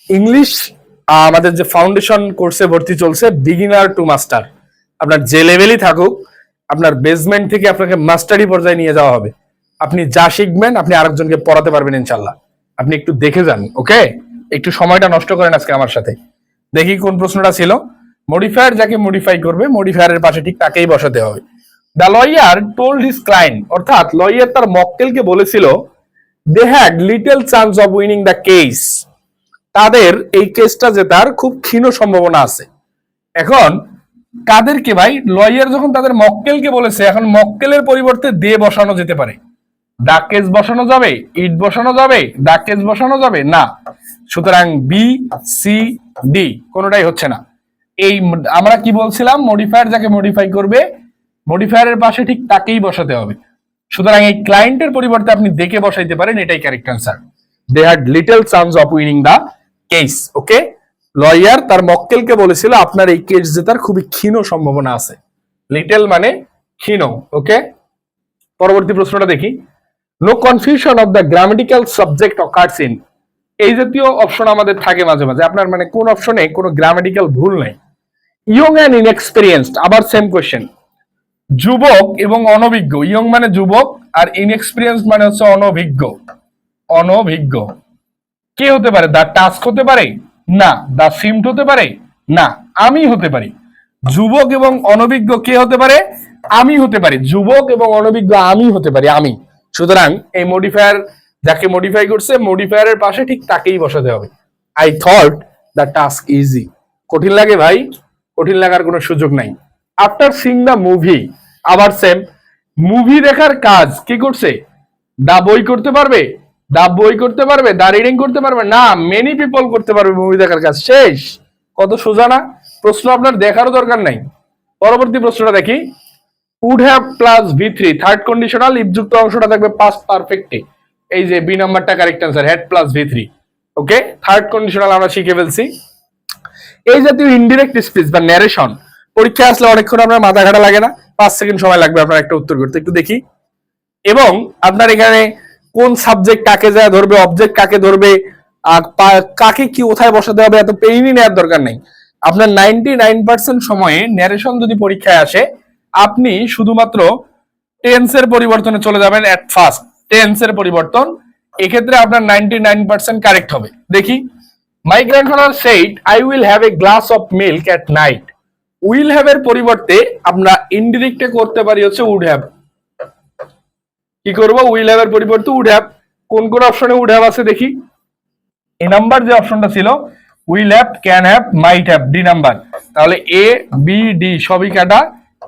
ইংলিশ আমাদের যে ফাউন্ডেশন কোর্সে ভর্তি চলছে বিগিনার টু মাস্টার, আপনার যে লেভেলই থাকুক, আপনার বেসমেন্ট থেকে আপনাকে মাস্টারি পর্যায়ে নিয়ে যাওয়া হবে। আপনি যা শিখবেন আপনি আরেকজনকে পড়াতে পারবেন ইনশাল্লাহ। আপনি একটু দেখে যান, ওকে? একটু সময়টা নষ্ট করেন আজকে আমার সাথে। দেখি কোন প্রশ্নটা ছিল। মডিফায়ার যাকে মডিফাই করবে, মডিফায়ারের পাশে ঠিক তাকেই বসাতে হবে। The lawyer told his client, অর্থাৎ লয়ার তার মক্কেলকে বলেছিল they had little chance of winning the case, তাদের এই কেসটা জেতার খুব ক্ষীণ সম্ভাবনা আছে। এখন কাদেরকে ভাই? লয়ার যখন তাদের মক্কেলকে বলেছে, এখন মক্কেলের পরিবর্তে দে বসানো যেতে পারে। দা কেস বসানো যাবে, ইট বসানো যাবে, দা কেস বসানো যাবে না। সুতরাং বি সি ডি কোনোটাই হচ্ছে না। এই আমরা কি বলছিলাম? মডিফায়ার যাকে মডিফাই করবে, মডিফায়ারের পাশে ঠিক তাকেই বসাতে হবে। সুতরাং এই ক্লায়েন্টের পরিবর্তে আপনি দেখে বসাইতে পারেন, এটাই correct answer. They had little chance of winning the case. Okay, lawyer তার মক্কেলকে বলেছিল আপনার এই কেস জেতার খুবই ক্ষীণ সম্ভাবনা আছে। লিটল মানে ক্ষীণ। ওকে, পরবর্তী প্রশ্নটা দেখি। No confusion of the grammatical subject occurs in. এই জাতীয় অপশন আমাদের থাকে মাঝে মাঝে। আপনার মানে কোন অপশনে কোনো গ্রামেটিক্যাল ভুল নাই। ইয়ং অ্যান্ড ইনএক্সপেরিয়েন্সড, আবার সেম কোয়েশ্চেন। যুবক এবং অনভিজ্ঞ। ইয়ং মানে যুবক, আর ইনএক্সপেরিয়েন্স মানে হচ্ছে অনভিজ্ঞ। অনভিজ্ঞ কে হতে পারে? দা টাস্ক হতে পারে না, দা সিমড হতে পারে না, আমি হতে পারি। যুবক এবং অনভিজ্ঞ কে হতে পারে? আমি হতে পারি। যুবক এবং অনভিজ্ঞ আমি হতে পারি, আমি। সুতরাং এই মডিফায়ার যাকে মডিফাই করছে, মডিফায়ারের পাশে ঠিক তাকেই বসাতে হবে। I thought the task easy. কঠিন লাগে ভাই? কঠিন লাগার কোনো সুযোগ নাই। আফটার সিং দ্য মুভি, আবার সেম। মুভি দেখার কাজ কি করছে? দা বই করতে পারবে, দা বই করতে পারবে, দা রিডিং করতে পারবে না, মেনি পিপল করতে পারবে মুভি দেখার কাজ। শেষ। কত সোজা না? প্রশ্ন আপনার দেখারও দরকার নাই। পরবর্তী প্রশ্নটা দেখি। Would have plus V3, third conditional, ইফযুক্ত অংশটা থাকবে পাস্ট পারফেক্টে। এই যে বি নাম্বারটা correct answer, had plus V3। Okay, third conditional আমরা শিখে ফেলছি। এই জাতীয় ইনডিরেক্ট স্পিচ বা ন্যারেশন পরীক্ষা আসলে অনেকক্ষণ আপনার মাথা ঘাটা লাগে না? 5 সেকেন্ড সময় লাগবে আপনার একটা উত্তর করতে। একটু দেখি। এবং আপনার এখানে কোন সাবজেক্ট কাকে যায় ধরবে, অবজেক্ট কাকে ধরবে, কাকে কি কোথায় বসাতে হবে, এত পেইনই নেওয়ার দরকার নেই। আপনার 99% সময়ে ন্যারেশন যদি পরীক্ষায় আসে, আপনি শুধুমাত্র টেন্সের পরিবর্তনে চলে যাবেন। এট ফার্স্ট টেন্সের পরিবর্তন, এক্ষেত্রে আপনার 99% কারেক্ট হবে। দেখি। My grandfather said I will have a glass of milk at night. Will have এর পরিবর্তে আমরা ইনডিরেক্টে করতে পারি হচ্ছে উড হ্যাভ। কি করবো? উইল হ্যাভ এর পরিবর্তে উড হ্যাভ। কোন কোন অপশনে উড হ্যাভ আছে দেখি। এ নাম্বার যে অপশনটা ছিল, will have, can have, might have, D number. তাহলে এ বি ডি সবই কাটা,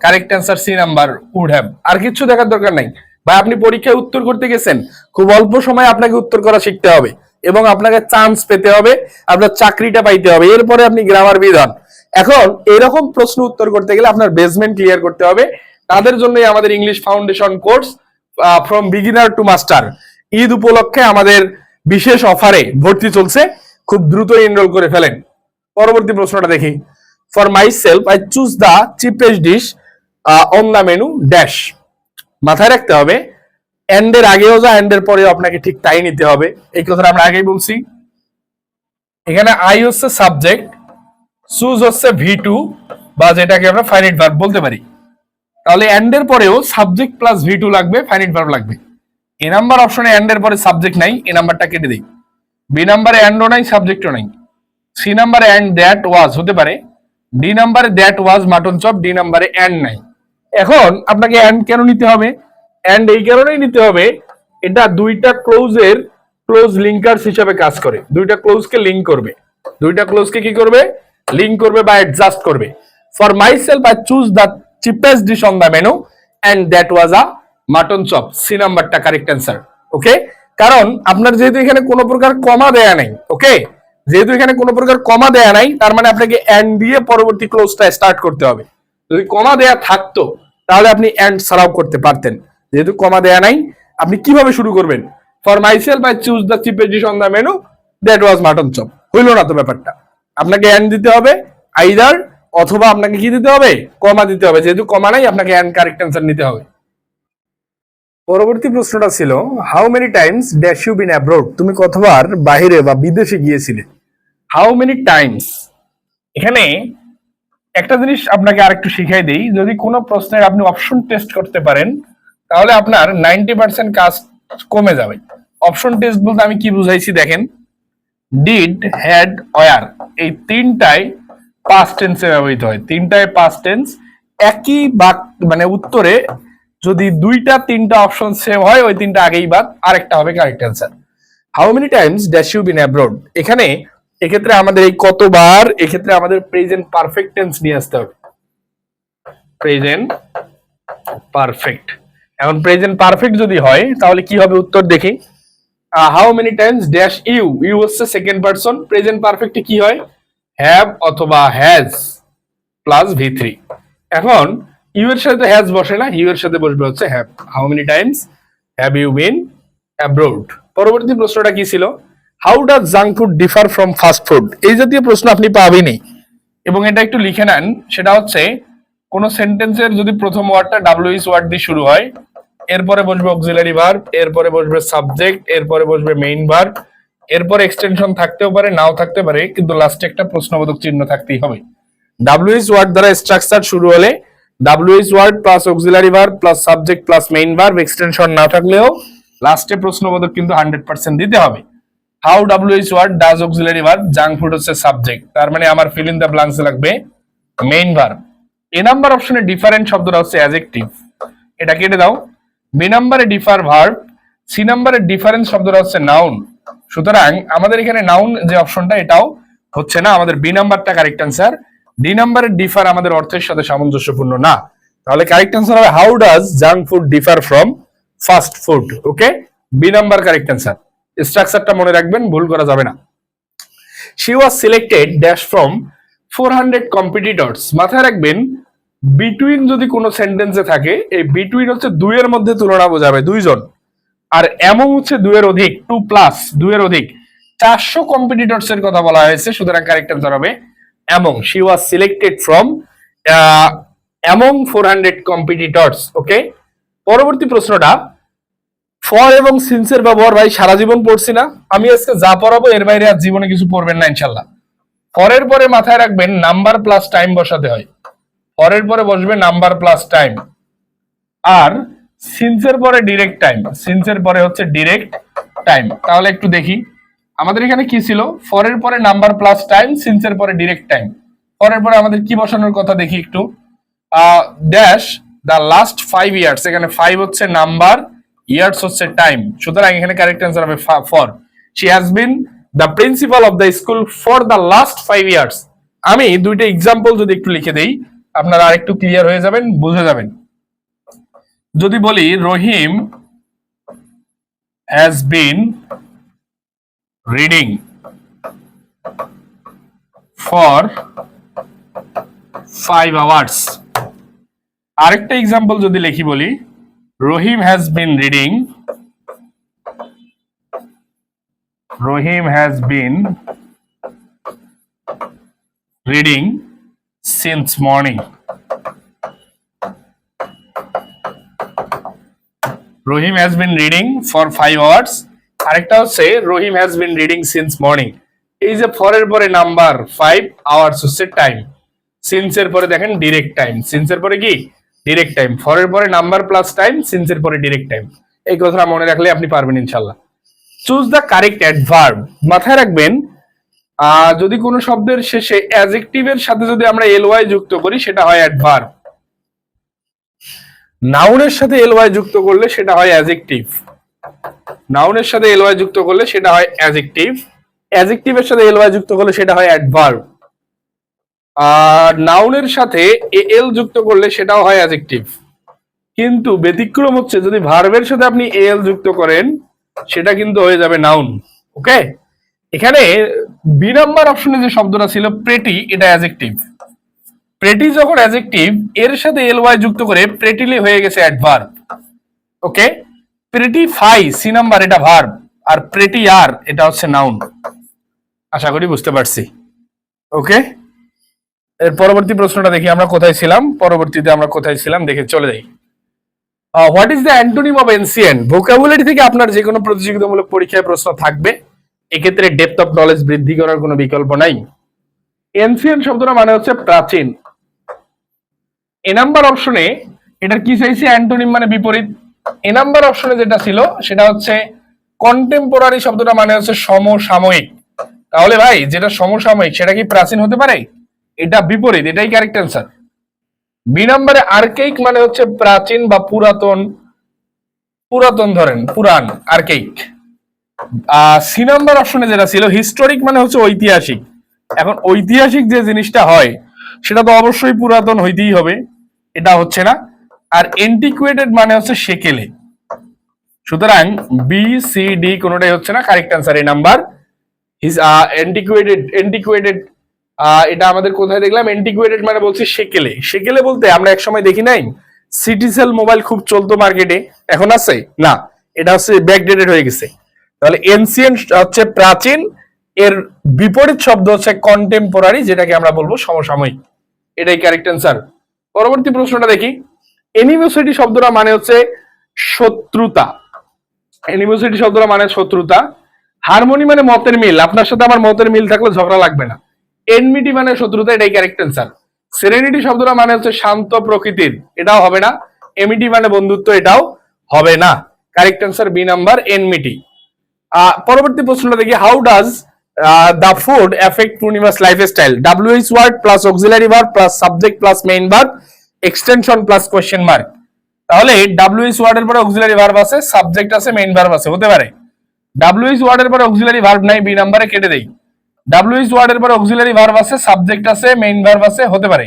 correct answer C number, would have. আর কিছু দেখার দরকার নাই ভাই। আপনি পরীক্ষায় উত্তর করতে গেছেন, খুব অল্প সময় আপনাকে উত্তর করা শিখতে হবে এবং আপনাকে চান্স পেতে হবে, আপনার চাকরিটা পাইতে হবে, এরপরে আপনি গ্রামার বিধান। এখন এরকম প্রশ্ন উত্তর করতে গেলে আপনার বেসমেন্ট ক্লিয়ার করতে হবে। তাদের জন্যই আমাদের English foundation course from beginner two master. Eid উপলক্ষে আমাদের বিশেষ অফারে ভর্তি চলছে, খুব দ্রুত এনরোল করে ফেলেন। পরবর্তী প্রশ্নটা দেখি। For my self I choose the cheapest dish on the menu dash. মাথায় রাখতে হবে এন্ড এর আগেও যা এন্ড এর পরেও আপনাকে ঠিক তাই নিতে হবে। এই কথাটা আমরা আগেই বলছি। এখানে আই হচ্ছে সাবজেক্ট, চুজ হচ্ছে V2 বা যেটাকে আমরা ফাইনাইট ভার্ব বলতে পারি। তাহলে এন্ড এর পরেও সাবজেক্ট প্লাস V2 লাগবে, ফাইনাইট ভার্ব লাগবে। এ নাম্বার অপশনে এন্ড এর পরে সাবজেক্ট নাই, এ নাম্বারটা কেটে দেই। বি নাম্বারে এন্ডও নাই, সাবজেক্টও নাই। সি নাম্বারে অ্যান্ড দ্যাট ওয়াজ হতে পারে, ডি নাম্বারে that was mutton chop, D নাম্বারে অ্যান্ড নাই। এখন আপনাকে অ্যান্ড কেন নিতে হবে? অ্যান্ড এই কারণেই নিতে হবে, এটা দুইটা ক্লোজের ক্লোজ লিঙ্কার্স হিসেবে কাজ করে, দুইটা ক্লোজকে লিঙ্ক করবে, দুইটা ক্লোজকে কি করবে? লিঙ্ক করবে বা অ্যাডজাস্ট করবে। For myself I choose the cheapest dish on the menu and that was a mutton chop. C নাম্বারটা কারেক্ট অ্যান্সার। ওকে, কারণ আপনার যেহেতু এখানে কোনো প্রকার কমা দেয়া নাই, ওকে, যেহেতু এখানে কোনো প্রকার কমা দেয়া নাই, তার মানে আপনাকে এন্ড দিয়ে পরবর্তী ক্লোজটা স্টার্ট করতে হবে। যদি কমা দেয়া থাকতো তাহলে আপনি এন্ড ছাড়াও করতে পারতেন, যেহেতু কমা দেয়া নাই আপনি কিভাবে শুরু করবেন? For myself I choose the cheapest dish on the menu that was mutton chop. হইল না তো ব্যাপারটা, আপনাকে এন্ড দিতে হবে আইদার, অথবা আপনাকে কি দিতে হবে? কমা দিতে হবে, যেহেতু কমা নাই আপনাকে এন্ড কারেক্ট অ্যান্সার নিতে হবে। পরবর্তী প্রশ্নটা ছিল how many times dash you been abroad, তুমি কতবার বাইরে বা বিদেশে গিয়েছিলে? হাউ মেনি টাইমস, এখানে একটা জিনিস আপনাকে আরেকটু শিখাই দেই, যদি কোনো প্রশ্নের আপনি অপশন টেস্ট করতে পারেন তাহলে আপনার 90% কাজ কমে যাবে। অপশন টেস্ট বলতে আমি কি বুঝাইছি দেখেন, ডিড, হ্যাড, ওয়ার, এই তিনটায় পাস্ট টেন্সে ব্যবহৃত হয়, তিনটায় পাস্ট টেন্স। একই বাক মানে উত্তরে যদি দুইটা তিনটা অপশন সেম হয়, ওই তিনটা আগেই বাদ, আরেকটা হবে correct answer. How many times dash you been abroad, এখানে এক্ষেত্রে আমাদের এই কতবার, এক্ষেত্রে আমাদের প্রেজেন্ট পারফেক্ট টেন্স নিয়ে আসতে হবে, প্রেজেন্ট পারফেক্ট। এখন প্রেজেন্ট পারফেক্ট যদি হয় তাহলে কি হবে উত্তর দেখি। How many times dash you, you হচ্ছে সেকেন্ড পারসন, প্রেজেন্ট পারফেক্টে কি হয়? হ্যাভ অথবা হ্যাজ প্লাস ভি3। এখন ইউ এর সাথে হ্যাজ বসে না, ইউ এর সাথে বসবে হচ্ছে have. How many times have you been abroad. পরবর্তী প্রশ্নটা কি ছিল? How does junk food differ from fast food, এই জাতীয় প্রশ্ন আপনি পাবেনই, এবং এটা একটু লিখে নেন। সেটা হচ্ছে কোন সেন্টেন্সের যদি প্রথম ওয়ার্ডটা ডাব্লিউএইচ ওয়ার্ড দিয়ে শুরু হয়, এরপরে বসবে অক্সিলারি ভার্ব, এরপরে বসবে সাবজেক্ট, এরপরে বসবে মেইন ভার্ব, এরপরে এক্সটেনশন থাকতেও পারে নাও থাকতে পারে, কিন্তু লাস্টে একটা প্রশ্নবোধক চিহ্ন থাকতেই হবে। ডাব্লিউএইচ ওয়ার্ড দ্বারা স্ট্রাকচার শুরু হলে WH word plus auxiliary verb plus subject plus main verb, extension না থাকলেও লাস্টে প্রশ্নবোধক কিন্তু 100% দিতে হবে। How WH word does auxiliary verb, junk food হচ্ছে সাবজেক্ট, তার মানে আমার ফিল ইন দ্য ব্ল্যাঙ্কস লাগবে মেইন ভার্ব। এ নাম্বার অপশনে ডিফারেন্ট শব্দটা হচ্ছে অ্যাডজেক্টিভ, এটা কেটে দাও। বি নাম্বারে ডিফার ভার্ব, সি নাম্বারে ডিফারেন্স শব্দটা হচ্ছে নাউন। সুতরাং আমাদের এখানে নাউন যে অপশনটা এটাও হচ্ছে না, আমাদের বি নাম্বারটা কারেক্ট অ্যান্সার। ডি নাম্বারের ডিফার আমাদের অর্থের সাথে সামঞ্জস্যপূর্ণ না, তাহলে কারেক্ট অ্যান্সার হবে how does junk food differ from fast food. Okay, B number correct answer. স্ট্রাকচারটা মনে রাখবেন, ভুল করা যাবে না। She was selected dash from 400 competitors, মাথায় রাখবেন বিটুইন যদি কোনো সেন্টেন্সে থাকে, এই বিটুইন হচ্ছে দুইয়ের মধ্যে তুলনা বোঝাবে, দুইজন, আর এমন হচ্ছে দুইয়ের অধিক, 2 প্লাস, দুইয়ের অধিক, 400 কম্পিটিটরস এর কথা বলা হয়েছে, সুতরাং কারেক্ট অ্যান্সার হবে among. She was selected from among 400 competitors. Okay, পরবর্তী প্রশ্নটা, ফর এবং সিন্সের ব্যবহার ভাই সারা জীবন পড়ছি না আমি, আজকে যা পড়াবো এর বাইরে আর জীবনে কিছু পড়বেন না ইনশাল্লাহ। ফরের পরে মাথায় রাখবেন নাম্বার প্লাস টাইম বসাতে হয়, ফরের পরে বসবে নাম্বার প্লাস টাইম, আর সিন্সের পরে ডিরেক্ট টাইম, সিন্সের পরে হচ্ছে ডিরেক্ট টাইম। তাহলে একটু দেখি আমাদের এখানে কি ছিল, ফরের পরে নাম্বার প্লাস টাইম, সিন্সের পরে ডিরেক্ট টাইম, ফরের পরে আমাদের কি বসানোর কথা দেখি একটু, ড্যাশ দ্য লাস্ট 5 ইয়ার্স, এখানে 5 হচ্ছে নাম্বার, ইয়ার্স হচ্ছে টাইম, সুতরাং এখানে কারেক্ট অ্যান্সার হবে for. She has been the principal of the school for the last 5 years. আমি দুইটা এক্সাম্পল যদি একটু লিখে দেই আপনারা আরেকটু ক্লিয়ার হয়ে যাবেন, বুঝে যাবেন। যদি বলি Rahim has been reading for 5 hours, আরেকটা এক্সাম্পল যদি লিখি বলি Rahim has been reading, Rahim has been reading since morning, Rahim has been reading for 5 hours, আরেকটা হচ্ছে Rahim has been reading since morning. এই যে ফরের পরে নাম্বার, 5 আওয়ার্স হচ্ছে টাইম, সিন্সের পরে দেখেন ডিরেক্ট টাইম, সিন্সের পরে কি ডিরেক্ট টাইম, ফরের পরে নাম্বার প্লাস টাইম, সিন্সের পরে ডিরেক্ট টাইম। এই কথাটা মনে রাখলে আপনি পারবেন ইনশাল্লাহ। চুজ দ্য কারেক্ট অ্যাডভার্ব, মাথায় রাখবেন যদি কোনো শব্দের শেষে অ্যাডজেক্টিভের সাথে যদি আমরা এলওয়াই যুক্ত করি সেটা হয় অ্যাডভার্ব। নাউনের সাথে এলওয়াই যুক্ত করলে সেটা হয় অ্যাডজেক্টিভ। নাউনের সাথে এলওয়াই যুক্ত করলে সেটা হয় অ্যাডজেক্টিভ। অ্যাডজেক্টিভের সাথে এলওয়াই যুক্ত করলে সেটা হয় অ্যাডভার্ব। আর নাউনের সাথে এল যুক্ত করলে সেটাও হয় অ্যাডজেক্টিভ। কিন্তু ব্যতিক্রম হচ্ছে যদি ভার্বের সাথে আপনি এল যুক্ত করেন সেটা কিন্তু হয়ে যাবে নাউন। ওকে, এখানে বি নাম্বার অপশনে যে শব্দটা ছিল প্রেটি, এটা অ্যাডজেক্টিভ। প্রেটি যখন অ্যাডজেক্টিভ, এর সাথে এল ওয়াই যুক্ত করে প্রেটিলি হয়ে গেছে অ্যাডভার্ব। ওকে, প্রেটিফাই সি নাম্বার এটা ভার্ব, আর প্রেটিয়ার এটা হচ্ছে নাউন। আশা করি বুঝতে পারছি। ওকে, এর পরবর্তী প্রশ্নটা দেখি আমরা কোথায় ছিলাম। পরবর্তীতে আমরা কোথায় ছিলাম দেখে চলে যাই। What is the antonym of ancient? Vocabulary থেকে আপনার যে কোনো প্রতিযোগিতামূলক পরীক্ষায় প্রশ্ন থাকবে, এক্ষেত্রে ডেপথ অফ নলেজ বৃদ্ধি করার কোনো বিকল্প নাই। এনসিয়েন্ট শব্দটা মানে হচ্ছে প্রাচীন। এ নাম্বার অপশনে এটার কি চাইছে? অ্যান্টোনিম মানে বিপরীত। এ নাম্বার অপশনে যেটা ছিল সেটা হচ্ছে কন্টেম্পোরারি শব্দটা মানে হচ্ছে সমসাময়িক। তাহলে ভাই যেটা সমসাময়িক সেটা কি প্রাচীন হতে পারে? এটা বিপরীত, এটাই কারেক্ট অ্যান্সার। বি নাম্বারে আর্কেইক মানে হচ্ছে প্রাচীন বা পুরাতন। পুরাতন ধরেন পুরান, আর্কেইক। সি নাম্বার অপশনে যেটা ছিল হিস্টোরিক মানে হচ্ছে ঐতিহাসিক। এখন ঐতিহাসিক যে জিনিসটা হয় সেটা তো অবশ্যই পুরাতন হইতেই হবে, এটা হচ্ছে না। আর এন্টিকুয়েটেড মানে হচ্ছে সেকেলে। সুতরাং বি সি ডি কোনোটাই হচ্ছে না, কারেক্ট অ্যান্সার এই নাম্বার। এন্টিকুয়েটেড এটা আমাদের কোথায় দেখলাম? এন্টিকুয়েটেড মানে বলছি সেকেলে। সেকেলে বলতে আমরা এক সময় দেখি নাই সিটিসেল মোবাইল খুব চলতো মার্কেটে, এখন আছে না, এটা হচ্ছে ব্যাকডেটেড হয়ে গেছে। তাহলে এনসিয়েন্ট হচ্ছে প্রাচীন, এর বিপরীত শব্দ হচ্ছে কন্টেম্পোরারি, যেটাকে আমরা বলবো সমসাময়িক। এটাই কারেক্ট অ্যান্সার। পরবর্তী প্রশ্নটা দেখি। এনিমোসিটি শব্দটা মানে হচ্ছে শত্রুতা। এনিমোসিটি শব্দটা মানে শত্রুতা। হারমোনি মানে মতের মিল, আপনার সাথে আমার মতের মিল থাকলে ঝগড়া লাগবে না। এনমিটি মানে শত্রুতা, এটাই কারেক্ট অ্যান্সার। সেরেনিটি শব্দটা মানে হচ্ছে শান্ত প্রকৃতির, এটাও হবে না। এমিটি মানে বন্ধুত্ব, এটাও হবে না। Correct answer B number, enmity. পরবর্তী প্রশ্নটা দেখি। How does the food effect Purnima's lifestyle? WH word plus auxiliary verb plus subject plus main verb extension plus question mark. তাহলে ডাব্লিউএইচ ওয়ার্ডের পরে অক্সিলারি ভার্ব আছে, সাবজেক্ট আছে, মেইন ভার্ব আছে, হতে পারে। ডাব্লিউএইচ ওয়ার্ডের পরে অক্সিলারি ভার্ব নাই, বি নাম্বারে কেটে দেই। ডাব্লিউএইচ ওয়ার্ডের পরে অক্সিলারি ভার্ব আছে, সাবজেক্ট আছে, মেইন ভার্ব আছে, হতে পারে।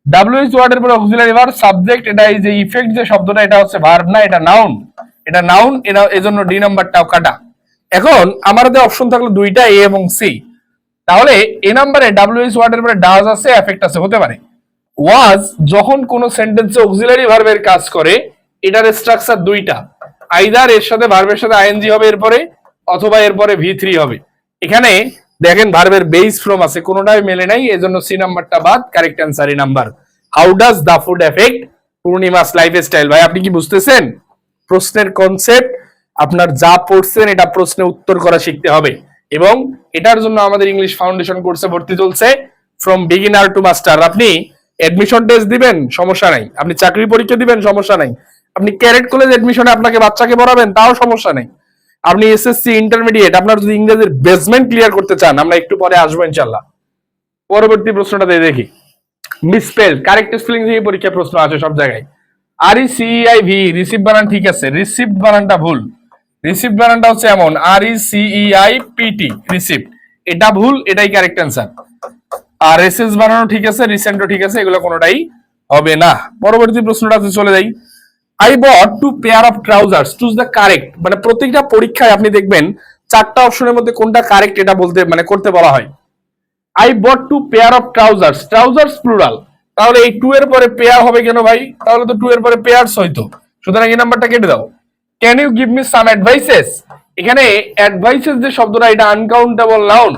ডাব্লিউএইচ ওয়ার্ডের পরে অক্সিলারি ভার্ব, সাবজেক্ট, এটা এই যে ইফেক্ট যে শব্দটা এটা হচ্ছে ভার্ব না, এটা নাউন। এটা নাউন, এটা এজন্য ডি নাম্বারটাও কাটা। এখন আমাদের অপশন থাকলো দুইটা, এ এবং সি। তাহলে এ নাম্বারে ডাব্লিউএইচ ওয়ার্ডের পরে ডাজ আছে, এফেক্ট আছে, হতে পারে। ওয়াজ যখন কোন সেন্টেন্সে অক্সিলারি ভার্বের কাজ করে, এটার স্ট্রাকচার দুইটা, আইদার এর সাথে ভার্বের সাথে আইএনজি হবে এরপরে, অথবা এরপরে ভি3 হবে। এখানে দেখেন ভার্বের বেস ফ্রম আছে, কোনোটাই মেলে নাই, এজন্য সি নাম্বারটা বাদ। কারেক্ট অ্যান্সার এই number. How does the food effect Purnima's lifestyle? ভাই আপনি কি বুঝতেছেন প্রশ্নের কনসেপ্ট? আপনার যা পড়ছেন এটা প্রশ্নে উত্তর করা শিখতে হবে, এবং এটার জন্য আমাদের ইংলিশ ফাউন্ডেশন কোর্সে ভর্তি চলছে ফ্রম বিগিনার টু মাস্টার। আপনি অ্যাডমিশন টেস্ট দিবেন, সমস্যা নাই। আপনি চাকরি পরীক্ষা দিবেন, সমস্যা নাই। আপনি ক্যারেট কলেজ অ্যাডমিশনে আপনাকে বাচ্চাকে পড়াবেন, তাও সমস্যা নাই। আপনি এসএসসি ইন্টারমিডিয়েট, আপনার যদি ইংরেজির বেসমেন্ট ক্লিয়ার করতে চান, আমরা একটু পরে আসবো ইনশাআল্লাহ। পরবর্তী প্রশ্নটা দিয়ে দেখি। মিসস্পেল, কারেক্ট স্পেলিং থেকে পরীক্ষা প্রশ্ন আছে সব জায়গায়। RECEIV রিসিভ বানান ঠিক আছে, রিসিভ বানানটা ভুল। রিসিভ বানানটা হচ্ছে এমন RECEIPT, রিসিভ, এটা ভুল, এটাই কারেক্ট অ্যান্সার। আর এসএস বানানো ঠিক আছে, রিসেন্টও ঠিক আছে, এগুলো কোনোটাই হবে না। পরবর্তী প্রশ্নটাতে চলে যাই। I bought 2 pair of trousers, choose the correct. মানে প্রত্যেকটা পরীক্ষায় আপনি দেখবেন চারটা অপশনের মধ্যে কোনটা কারেক্ট এটা বলতে মানে করতে বলা হয়। I bought 2 pair of trousers, trousers plural, তাহলে এই 2 এর পরে পেয়ার হবে কেন ভাই? তাহলে তো 2 এর পরে পেয়ারস হইতো, সুতরাং এই নাম্বারটা কেটে দাও। Can you give me some advices? এখানে অ্যাডভাইসেস যে শব্দটা, এটা আনকাউন্টেবল নাউন,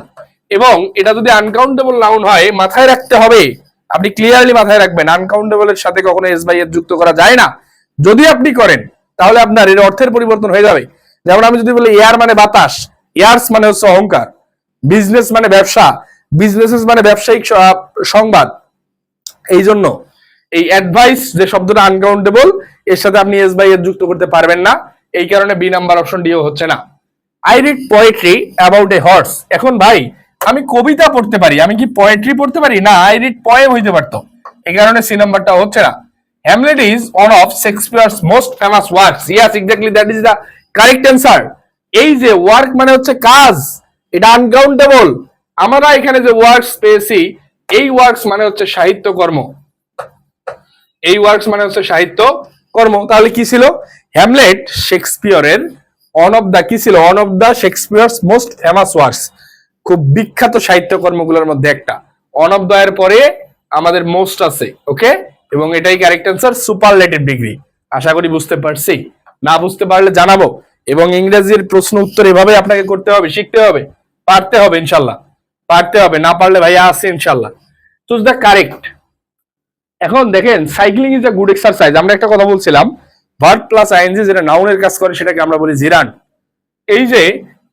এবং এটা যদি আনকাউন্টেবল নাউন হয় মাথায় রাখতে হবে, আপনি ক্লিয়ারলি মাথায় রাখবেন, আনকাউন্টেবলের সাথে কখনো এস বাই এর যুক্ত করা যায় না। যদি আপনি করেন তাহলে আপনার এর অর্থের পরিবর্তন হয়ে যাবে। যেমন আমি যদি বলি এয়ার মানে বাতাস, এয়ার্স মানে হচ্ছে অহংকার। বিজনেস মানে ব্যবসা, বিজনেসেস মানে ব্যবসায়িক সংবাদ। এই জন্য এই অ্যাডভাইস যে শব্দটা আনকাউন্টেবল, এর সাথে আপনি এস বাই এর যুক্ত করতে পারবেন না, এই কারণে বি নাম্বার অপশন ডিও হচ্ছে না। I read poetry about a horse. এখন ভাই আমি কবিতা পড়তে পারি, আমি কি পোয়েট্রি পড়তে পারি? না, আই রিড পোয়েম হইতে পারতো। এই কারণে সি নাম্বারটা হচ্ছে না। Hamlet is one of Shakespeare's most famous works. Yes, exactly, that is the correct answer. এই যে ওয়ার্ক মানে হচ্ছে কাজ, এটা আনকাউন্টেবল। আমরা এখানে যে ওয়ার্কস পেয়েছি, এই ওয়ার্কস মানে হচ্ছে সাহিত্যকর্ম। এই ওয়ার্কস মানে হচ্ছে সাহিত্য কর্ম। তাহলে কি ছিল? হ্যামলেট শেক্সপিয়রের ওয়ান অফ দা কি ছিল? One of the Shakespeare's most famous works, খুব বিখ্যাত সাহিত্য কর্মগুলোর মধ্যে একটা। ওয়ান অফ দা এর পরে আমাদের মোস্ট আছে, ওকে, এবং এটাই কারেক্ট অ্যান্সার, সুপারলেটিভ ডিগ্রি। আশা করি বুঝতে পারছি। না বুঝতে পারলে জানাবো। এবং ইংরেজির প্রশ্ন উত্তর এভাবে আপনাকে করতে হবে, শিখতে হবে, পারতে হবে, ইনশাল্লাহ পারতে হবে। না পারলে ভাইয়া আছে ইনশাল্লাহ। Choose the correct. এখন দেখেন, cycling is a good exercise. আমরা একটা কথা বলছিলাম, ভার্ব প্লাস আইএনজি যেটা নাউনের কাজ করে সেটাকে আমরা বলি জিরান। এই যে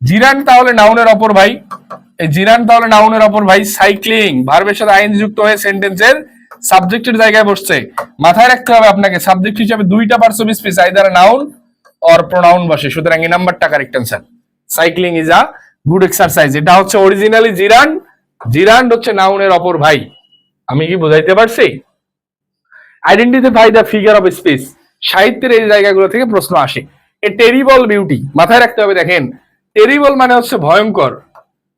জিরান তাহলে নাউনের অপর ভাই, এই জিরান তাহলে নাউনের অপর ভাই। সাইক্লিং ভার্বের সাথে আইএনজি যুক্ত হয়ে সেন্টেন্সের সাবজেক্টের জায়গায় বসছে। মাথায় রাখতে হবে আপনাকে, সাবজেক্ট হিসেবে দুইটা parts of speech, either noun or pronoun বসে। সুতরাং এই নাম্বারটা correct answer. Cycling is a good exercise, এটা হচ্ছে অরিজিনালি জিরান। জিরান হচ্ছে নাউনের অপর ভাই। আমি কি বুঝাইতে পারছি? Identify the figure of speech, সাহিত্যের এই জায়গাগুলো থেকে প্রশ্ন আসে। এ টেরিবল বিউটি, মাথায় রাখতে হবে। দেখেন, টেরিবল মানে হচ্ছে ভয়ঙ্কর,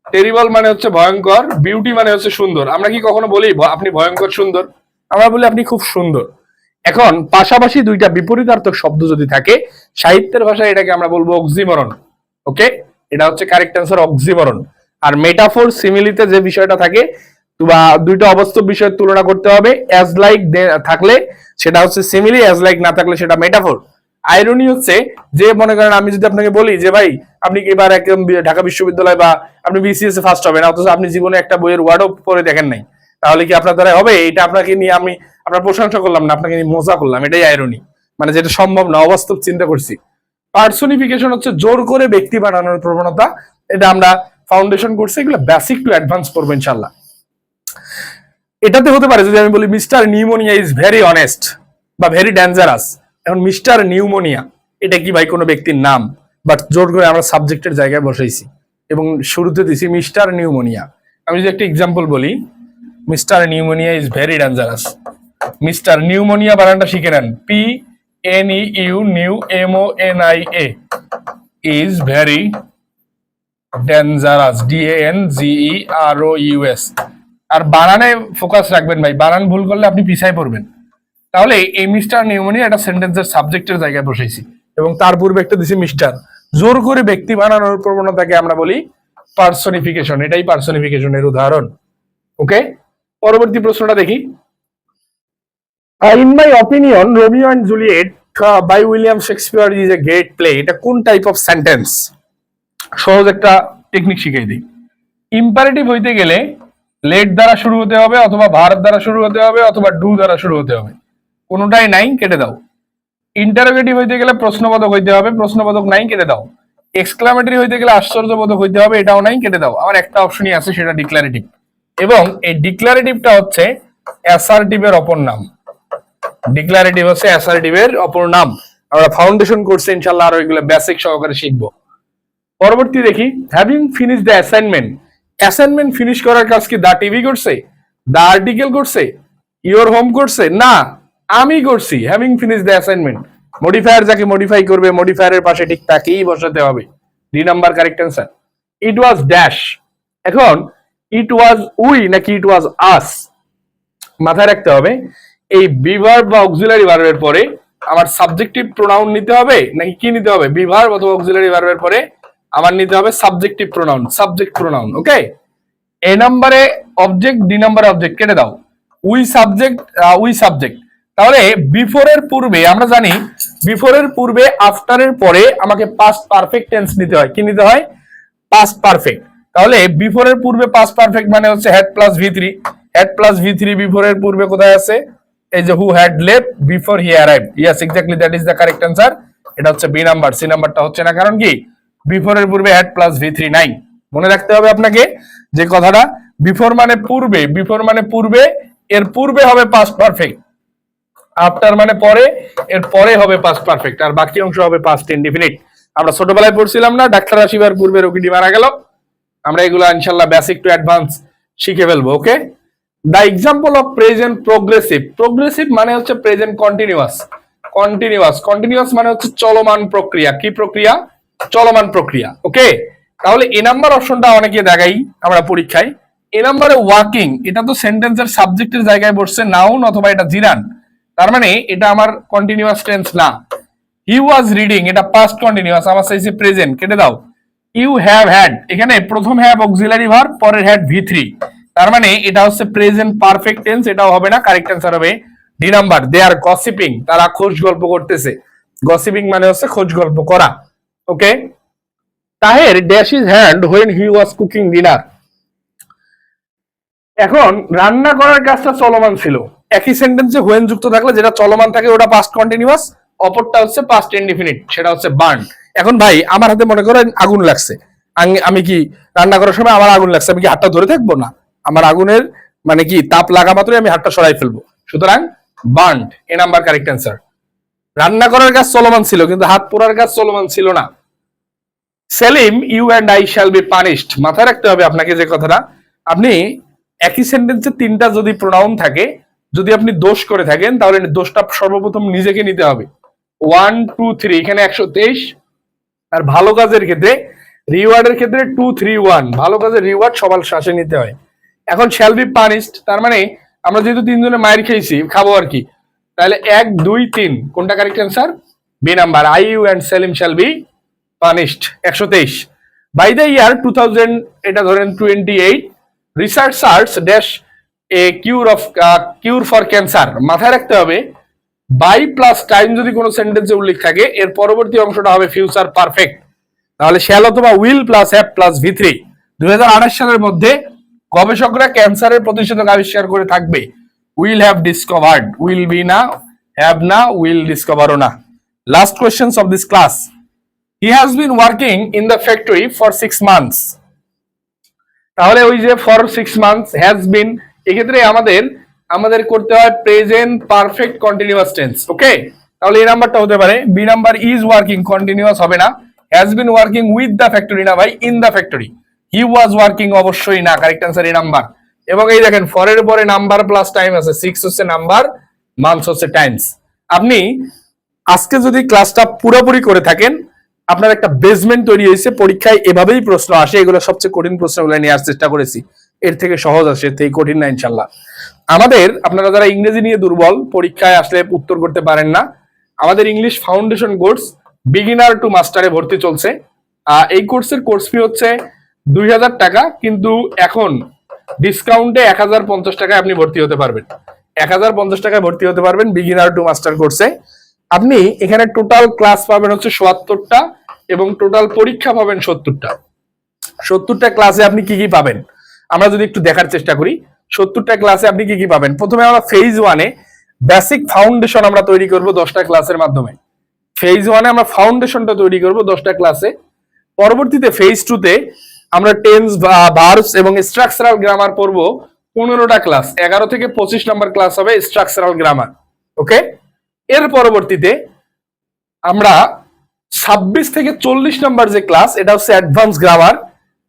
টেরিবল মানে হচ্ছে ভয়ঙ্কর, বিউটি মানে হচ্ছে সুন্দর। আমরা কি কখনো বলি আপনি ভয়ঙ্কর সুন্দর? আমরা বলি আপনি খুব সুন্দর। এখন পাশাপাশি দুইটা বিপরীতার্থক শব্দ যদি থাকে সাহিত্যের ভাষায়, এটাকে আমরা বলবো অক্সিমরন। ওকে, এটা হচ্ছে কারেক্ট অ্যান্সার, অক্সিমরন। আর মেটাফোর সিমিলিতে যে বিষয়টা থাকে, বা দুইটা অবাস্তব বিষয়ের তুলনা করতে হবে। অ্যাজ লাইক থাকলে সেটা হচ্ছে সিমিলি, অ্যাজ লাইক না থাকলে সেটা মেটাফোর। আইরনি হচ্ছে যে, মনে করেন আমি যদি আপনাকে বলি যে ভাই আপনি এবার একদম ঢাকা বিশ্ববিদ্যালয় বা আপনি বিসিএস এ ফার্স্ট হবেন, অথচ আপনি জীবনে একটা বইয়ের ওয়ার্ডও পড়ে দেখেন নাই, তাহলে কি আপনার দ্বারা হবে? এটা আপনাকে নিয়ে আমি আপনার প্রশংসা করলাম না, আপনাকে নিয়ে মজা করলাম, এটাই আইরনি। মানে যেটা সম্ভব না, অবাস্তব চিন্তা করছি। পার্সোনিফিকেশন হচ্ছে জোর করে ব্যক্তি বানানোর প্রবণতা। এটা আমরা ফাউন্ডেশন করছি, এগুলো বেসিক টু অ্যাডভান্স করবো ইনশাল্লাহ। এটাতে হতে পারে যদি আমি বলি mister pneumonia is very honest বা ভেরি ডেঞ্জারাস। এখন মিস্টার নিউমোনিয়া এটা কি ভাই কোনো ব্যক্তির নাম? বাট জোর করে আমরা সাবজেক্টের জায়গায় বসাইছি এবং শুরুতে দিছি মিস্টার নিউমোনিয়া। আমি যদি একটা এক্সাম্পল বলি, mister pneumonia is very dangerous. Mister pneumonia বানানটা শিখে নেন, PNEU new MONIA is very dangerous, DANGEROUS। আর বানানে ফোকাস রাখবেন ভাই, বানান ভুল করলে আপনি পিছায় পড়বেন। তাহলে এই মিস্টার নিউমোনিয়া একটা সেন্টেন্সের সাবজেক্টের জায়গায় বসাইছি এবং তার পূর্বে একটা দিছি মিস্টার। জোর করে ব্যক্তি বানানোর প্রবণতাকে আমরা বলি পার্সোনিফিকেশন, এটাই পার্সোনিফিকেশনের উদাহরণ। ওকে, পরবর্তী প্রশ্নটা দেখি। In my opinion Romeo and Juliet by William Shakespeare is a great play, এটা কোন টাইপ অফ সেন্টেন্স? সহজ একটা টেকনিক শিখাই দিই। ইম্পারেটিভ হইতে গেলে লেট দ্বারা শুরু হতে হবে, অথবা ভার্ব দ্বারা শুরু হতে হবে, অথবা ডু দ্বারা শুরু হতে হবে। কোনোটাই নাই, কেটে দাও। ইন্টারোগেটিভ হইতে গেলে প্রশ্নবোধক হইতে হবে, প্রশ্নবোধক নাই, কেটে দাও। এক্সক্লামেটরি হইতে গেলে আশ্চর্যবোধক হইতে হবে, এটাও নাই, কেটে দাও। আমার একটা অপশনই আছে, সেটা ডিক্লারেটিভ। এবং এই ডিক্লারেটিভটা হচ্ছে অ্যাসার্টিভের অপর নাম। ডিক্লারেটিভ হচ্ছে অ্যাসার্টিভের অপর নাম। আমরা ফাউন্ডেশন কোর্সে ইনশাআল্লাহ আরো এগুলো বেসিক সহকারে শিখবো। পরবর্তী দেখি, having finish the assignment. Assignment finish করার কাজ কি দা টিভি করছে, দা আর্টিকেল করছে, ইওর হোম করছে? না, আমি করছি। Having finish the assignment, modifier যাকে মডিফাই করবে মডিফায়ারের পাশে ঠিক তাকেই বসাতে হবে। 2 number correct answer. It was dash. এখন ইট ওয়াজ উই নাকি ইট ওয়াজ আস? মাথায় রাখতে হবে, এই বিভার্ব বা অক্সিলারি ভার্বের পরে আমার সাবজেক্টিভ প্রোনাউন নিতে হবে নাকি কি নিতে হবে? বিভার্ব অথবা অক্সিলারি ভার্বের পরে আমার নিতে হবে সাবজেক্টিভ প্রোনাউন, সাবজেক্ট প্রোনাউন। ওকে, এ নাম্বারে অবজেক্ট, ডি নাম্বারে অবজেক্ট, কেটে দাও। We subject, we subject. তাহলে বিফোরের পূর্বে আমরা জানি, বিফোরের পূর্বে আফটারের পরে আমাকে পাস্ট পারফেক্ট টেন্স নিতে হয়। কি নিতে হয়? Past perfect. তাহলে বিফোরের পূর্বে পাস্ট পারফেক্ট মানে হচ্ছে had plus V3। Had plus V3 বিফোরের পূর্বে কোথায় আছে? এই যে who had left before he arrived. Yes, exactly, that is the correct answer. এটা হচ্ছে বি নাম্বার। সি নাম্বারটা হচ্ছে না, কারণ কি বিফোরের পূর্বে হ্যাড প্লাস V3 নাই। মনে রাখতে হবে আপনাকে যে কথাটা, বিফোর মানে পূর্বে, বিফোর মানে পূর্বে, এর পূর্বে হবে পাস্ট পারফেক্ট। আফটার মানে পরে, এর পরে হবে পাস্ট পারফেক্ট, আর বাকি অংশ হবে পাস্ট ইনডিফিনিট। আমরা ছোটবেলায় পড়ছিলাম না, ডাক্তার আসিবার পূর্বে রোগীটি মারা গেল। আমরা এগুলো ইনশাল্লাহ বেসিক টু অ্যাডভান্স শিখে ফেলবো। Okay, the example of present progressive. Progressive মানে হচ্ছে প্রেজেন্ট কন্টিনিউয়াস। কন্টিনিউয়াস মানে হচ্ছে চলমান প্রক্রিয়া। কি প্রক্রিয়া? চলমান প্রক্রিয়া। ওকে, তাহলে এ নাম্বার অপশনটা অনেকে দেখাই আমরা পরীক্ষায়। এ নাম্বারে ওয়ার্কিং, এটা তো সেন্টেন্সের সাবজেক্টের জায়গায় বসছে নাউন অথবা এটা জিরান, তার মানে এটা আমার কন্টিনিউয়াস টেন্স না। হি ওয়াজ রিডিং, এটা পাস্ট কন্টিনিউয়াস, আমার চাইছে প্রেজেন্ট, কেটে দাও। ইউ হ্যাভ হ্যাড, এখানে প্রথম হ্যাভ অক্সিলারি ভার্ব, পরের হ্যাড V3, তার মানে এটা হচ্ছে প্রেজেন্ট পারফেক্ট টেন্স, এটাও হবে না। কারেক্ট অ্যান্সার হবে ডি নাম্বার, দে আর গসিপিং, তারা খোঁজ গল্প করতেছে। গসিপিং মানে হচ্ছে খোঁজ গল্প করা। Okay, Taher dash his hand when he was cooking dinner. এখন রান্না করার কাজটা চলমান ছিল। একই সেন্টেন্সে হোয়েন যুক্ত থাকলে যেটা চলমান থাকে ওটা পাস্ট কন্টিনিউয়াস, অপরটা হচ্ছে পাস্ট ইনডিফিনিট, সেটা হচ্ছে বার্ন। এখন ভাই আমার হাতে মনে করেন আগুন লাগছে, আমি কি রান্না করার সময় আমার আগুন লাগছে, আমি কি হাতটা ধরে থাকবো? না, আমার আগুনের মানে কি তাপ লাগা মাত্রই আমি হাতটা সরাই ফেলবো। সুতরাং বার্ন এ নাম্বার কারেক্ট অ্যান্সার। রান্না করার কাজ চলমান ছিল কিন্তু হাত পোড়ার কাজ চলমান ছিল না। Salim, you and I shall be punished, মাথায় রাখতে হবে আপনাকে যে কথাটা, আপনি একই সেন্টেন্সে তিনটা যদি প্রোনাউন থাকে, যদি আপনি দোষ করে থাকেন তাহলে দোষটা সর্বপ্রথম নিজেকে নিতে হবে। 1 2 3, এখানে 123। আর ভালো কাজের ক্ষেত্রে, রিওয়ার্ডের ক্ষেত্রে 2 3 1, ভালো কাজের রিওয়ার্ড সবার শ্বাসে নিতে হয়। এখন শ্যাল বি পানিশড, তার মানে আমরা যেহেতু তিনজনে মায়ের খেয়েছি, খাবো আর কি, তাহলে 1 2 3 কোনটা correct answer? B number, I you and Selim shall be punished. 123। By the year 2000, এটা ধরেন 28, researchers dash a cure for cancer. মাথায় রাখতে হবে বাই প্লাস টাইম যদি কোনো সেন্টেন্সে উল্লেখ থাকে এর পরবর্তী অংশটা হবে ফিউচার পারফেক্ট, তাহলে শ্যাল অথবা will plus have plus V3। 2028 সালের মধ্যে গবেষকরা ক্যান্সারের প্রতিষেধক আবিষ্কার করে থাকবে। Will have discovered, will be না, হ্যাভ না, উইল ডিসকভারও না। Last questions of this class. He has been working in the factory for 6 months। তাহলে ওই যে ফর 6 months হ্যাজ বিন, এক্ষেত্রে আমাদের করতে হয় present perfect continuous tense. Okay, তাহলে এই নাম্বারটা হতে পারে B number, is working continuous হবে না, has been working with the factory না ভাই, in the factory. He was working অবশ্যই না, কারেক্ট অ্যান্সার এই নাম্বার। এবং এই দেখেন ফরের পরে নাম্বার প্লাস টাইম আছে, 6 হচ্ছে নাম্বার, মান্থস হচ্ছে টাইমস। আপনি আজকে যদি ক্লাসটা পুরোপুরি করে থাকেন, আপনার একটা বেসমেন্ট তৈরি হয়েছে। পরীক্ষায় এভাবেই প্রশ্ন আসে, এগুলো সবচেয়ে কঠিন প্রশ্নগুলো নেওয়ার চেষ্টা করেছি, এর থেকে সহজ আসে, এর থেকে কঠিন না ইনশাল্লাহ। আপনারা যারা ইংরেজি নিয়ে দুর্বল, পরীক্ষায় আসলে উত্তর করতে পারেন না, আমাদের English foundation course beginner to মাস্টারে ভর্তি চলছে। এই কোর্সের কোর্স ফি হচ্ছে 2000 টাকা, কিন্তু এখন ডিসকাউন্টে 1050 টাকায় আপনি ভর্তি হতে পারবেন। 1050 টাকায় ভর্তি হতে পারবেন বিগিনার টু মাস্টার কোর্সে। আপনি এখানে টোটাল ক্লাস পাবেন হচ্ছে 77টা এবং টোটাল পরীক্ষা পাবেন 70টা। 70টা ক্লাসে আপনি কি কি পাবেন আমরা যদি একটু দেখার চেষ্টা করি। 70টা ক্লাসে আপনি কি কি পাবেন? প্রথমে আমরা ফেজ 1-এ বেসিক ফাউন্ডেশন আমরা তৈরি করব 10টা ক্লাসের মাধ্যমে। ফেজ 1-এ আমরা ফাউন্ডেশনটা তৈরি করব 10টা ক্লাসে। পরবর্তীতে ফেজ 2-তে আমরা টেন্স, ভার্বস এবং স্ট্রাকচারাল গ্রামার পড়ব 15টা ক্লাস। 11 থেকে 25 নাম্বার ক্লাস হবে স্ট্রাকচারাল গ্রামার। ওকে, এর পরবর্তীতে আমরা 26 থেকে 40 নাম্বার যে ক্লাস, এটা হচ্ছে advance grammar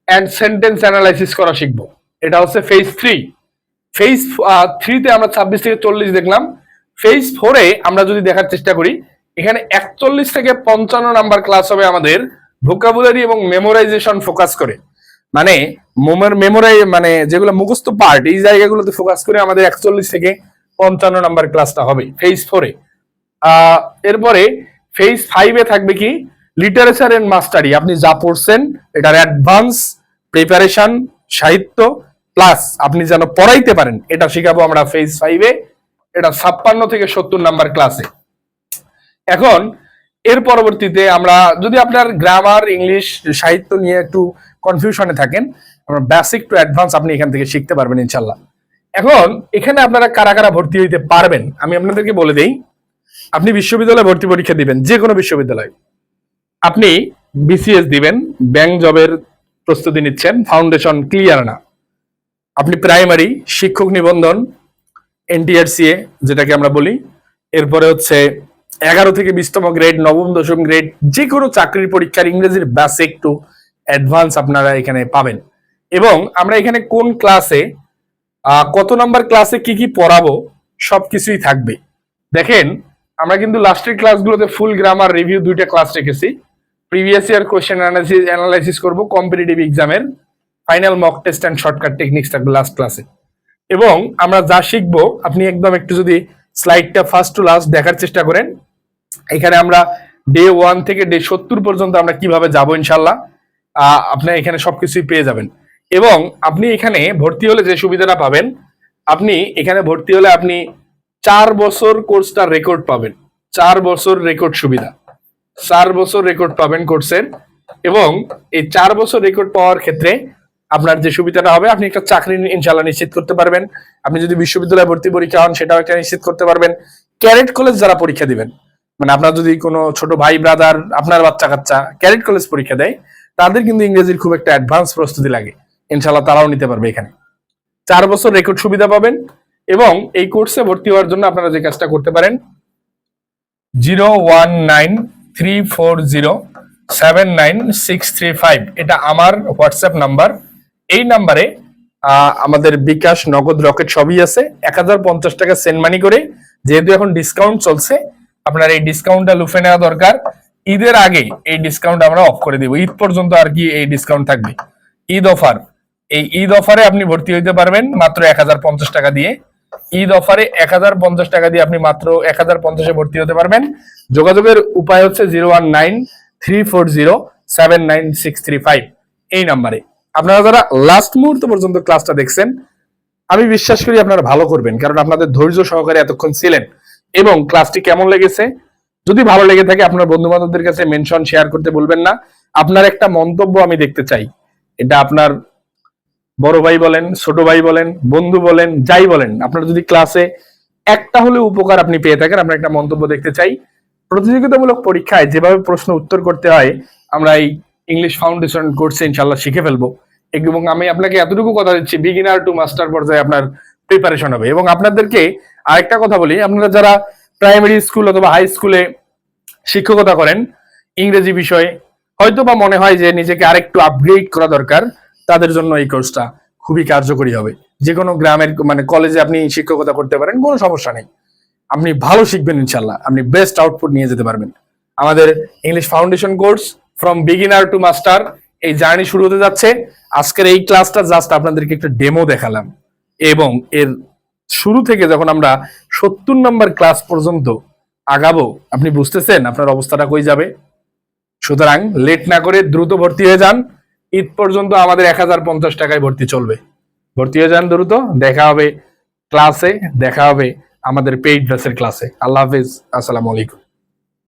and sentence analysis করা শিখবো। এটা হচ্ছে ফেজ 3। ফেজ 3-তে আমরা 26 থেকে 40 দেখলাম। ফেজ 4-এ আমরা যদি দেখার চেষ্টা করি, এখানে 41 থেকে 55 নাম্বার ক্লাস হবে আমাদের ভোকাবুলারি এবং মেমোরাইজেশন ফোকাস করে, মানে মানে যেগুলো মুখস্থ পার্ট, এই জায়গাগুলোতে ফোকাস করে আমাদের 41 থেকে 55 নাম্বার ক্লাসটা হবে ফেজ 4-এ। এরপরে ফেজ 5-এ থাকবে কি লিটারেচার এন্ড মাস্টারি। আপনি যা পড়ছেন এটার অ্যাডভান্স প্রিপারেশন, সাহিত্য প্লাস আপনি যেন পড়াইতে পারেন, এটা শেখাবো আমরা ফেজ 5-এ। এটা 56 থেকে 70 নাম্বার ক্লাসে। এখন এর পরবর্তীতে আমরা যদি আপনার গ্রামার, ইংলিশ, সাহিত্য নিয়ে একটু কনফিউশনে থাকেন, আমরা বেসিক টু অ্যাডভান্স আপনি এখান থেকে শিখতে পারবেন ইনশাল্লাহ। এখন এখানে আপনারা কারা কারা ভর্তি হইতে পারবেন আমি আপনাদেরকে বলে দেই। আপনি বিশ্ববিদ্যালয়ে ভর্তি পরীক্ষা দিবেন, যে কোনো বিশ্ববিদ্যালয়। আপনি BCS দিবেন, ব্যাংক জবের প্রস্তুতি নিচ্ছেন, ফাউন্ডেশন ক্লিয়ার না। আপনি প্রাইমারি, শিক্ষক নিবন্ধন, NTRCA যেটাকে আমরা বলি, এরপরে হচ্ছে 11 থেকে 20তম গ্রেড, নবম দশম গ্রেড, যে কোনো চাকরির পরীক্ষার ইংরেজির বেসিক টু অ্যাডভান্স আপনারা এখানে পাবেন। এবং আমরা এখানে কোন ক্লাসে কত নাম্বার ক্লাসে কি কি পড়াবো সবকিছুই থাকবে। দেখেন আমরা কিন্তু লাস্টের ক্লাসগুলোতে ফুল গ্রামার রিভিউ দুইটা ক্লাস রেখেছি। প্রিভিয়াস ইয়ার কোশ্চেন অ্যানালাইসিস করব, কম্পিটিটিভ এক্সামের final mock test and shortcut techniques থাকবে লাস্ট ক্লাসে। এবং আমরা যা শিখবো আপনি একদম একটু যদি স্লাইডটা ফার্স্ট টু লাস্ট দেখার চেষ্টা করেন, এখানে আমরা ডে 1 থেকে ডে 70 পর্যন্ত আমরা কিভাবে যাবো ইনশাল্লাহ আপনি এখানে সবকিছুই পেয়ে যাবেন। এবং আপনি এখানে ভর্তি হলে যে সুবিধাটা পাবেন, আপনি এখানে ভর্তি হলে আপনি 4 বছর কোর্সটা রেকর্ড পাবেন। 4 বছর রেকর্ড সুবিধা, 4 বছর রেকর্ড পাবেন কোর্সের। এবং এই 4 বছর রেকর্ড পাওয়ার ক্ষেত্রে আপনার যে সুবিধাটা হবে, আপনি একটা চাকরি ইনশাল্লাহ নিশ্চিত করতে পারবেন। আপনি যদি বিশ্ববিদ্যালয়ে ভর্তি পরীক্ষা হন সেটাও একটা নিশ্চিত করতে পারবেন। ক্যাডেট কলেজ যারা পরীক্ষা দিবেন, মানে আপনার যদি কোনো ছোট ভাই ব্রাদার, আপনার বাচ্চা কাচ্চা ক্যাডেট কলেজ পরীক্ষা দেয়, তাদের কিন্তু ইংরেজির খুব একটা অ্যাডভান্স প্রস্তুতি লাগে, ইনশাল্লাহ তারাও নিতে পারবে এখানে। 4 বছর রেকর্ড সুবিধা পাবেন। এবং এই কোর্সে ভর্তি হওয়ার জন্য আপনারা যে কাজটা করতে পারেন, 0193407965 এটা আমার হোয়াটসঅ্যাপ নাম্বার। এই নাম্বারে আমাদের বিকাশ, নগদ, রকেট সবই আছে। 1050 টাকা সেন্ড মানি করে, যেহেতু এখন ডিসকাউন্ট চলছে, আপনার এই ডিসকাউন্টটা লুফে নেওয়া দরকার। ঈদের আগে এই ডিসকাউন্ট আমরা অফ করে দিব, ঈদ পর্যন্ত আর কি এই ডিসকাউন্ট থাকবে, ঈদ অফার। এই ঈদ অফারে আপনি ভর্তি হইতে পারবেন মাত্র 1050 টাকা দিয়ে। ঈদ অফারে 1050 টাকা দিয়ে আপনি মাত্র 1050-এ ভর্তি হতে পারবেন। যোগাযোগের উপায় হচ্ছে 0193407965 এই নাম্বারে। আপনারা যারা লাস্ট মুহূর্ত পর্যন্ত ক্লাসটা দেখছেন, আমি বিশ্বাস করি আপনারা ভালো করবেন, কারণ আপনাদের ধৈর্য সহকারে এতক্ষণ ছিলেন। এবং ক্লাসটি কেমন লেগেছে, যদি ভালো লেগে থাকে আপনার বন্ধু বান্ধবদের কাছে মেনশন শেয়ার করতে বলবেন না। আপনার একটা মন্তব্য আমি দেখতে চাই, এটা আপনার বড় ভাই বলেন, ছোট ভাই বলেন, বন্ধু বলেন, যাই বলেন, আপনার যদি ক্লাসে একটা হলে উপকার আপনি পেয়ে থাকেন, আমরা একটা মন্তব্য দেখতে চাই। প্রতিযোগিতামূলক পরীক্ষায় যেভাবে প্রশ্ন উত্তর করতে হয় আমরা এই ইংলিশ ফাউন্ডেশন কোর্সে ইনশাল্লাহ শিখে ফেলবো। এবং আমি আপনাকে এতটুকু কথা দিচ্ছি, বিগিনার টু মাস্টার পর্যায়ে আপনার প্রিপারেশন হবে। এবং আপনাদেরকে আরেকটা কথা বলি, আপনারা যারা প্রাইমারি স্কুল অথবা হাই স্কুলে শিক্ষকতা করেন ইংরেজি বিষয়ে, হয়তো বা মনে হয় যে নিজেকে আরেকটু আপগ্রেড করা দরকার, তাদের জন্য এই কোর্সটা খুবই কার্যকরী হবে। যে কোনো গ্রামের মানে কলেজে আপনি শিক্ষকতা করতে পারেন, কোনো সমস্যা নেই। আপনি ভালো শিখবেন ইনশাল্লাহ, আপনি বেস্ট আউটপুট নিয়ে যেতে পারবেন। আমাদের English foundation course from beginner two master এই জার্নি শুরু হতে যাচ্ছে। আজকের এই ক্লাসটা জাস্ট আপনাদেরকে একটা ডেমো দেখালাম। এবং এর শুরু থেকে যখন আমরা 70 নম্বর ক্লাস পর্যন্ত আগাবো, আপনি বুঝতেছেন আপনার অবস্থাটা কই যাবে। সুতরাং লেট না করে দ্রুত ভর্তি হয়ে যান। ঈদ পর্যন্ত আমাদের 1050 টাকায় ভর্তি চলবে। ভর্তি হয়ে যান দ্রুত। দেখা হবে ক্লাসে, দেখা হবে আমাদের পেইড ব্যাচের ক্লাসে। আল্লাহ হাফিজ, আসসালামু আলাইকুম।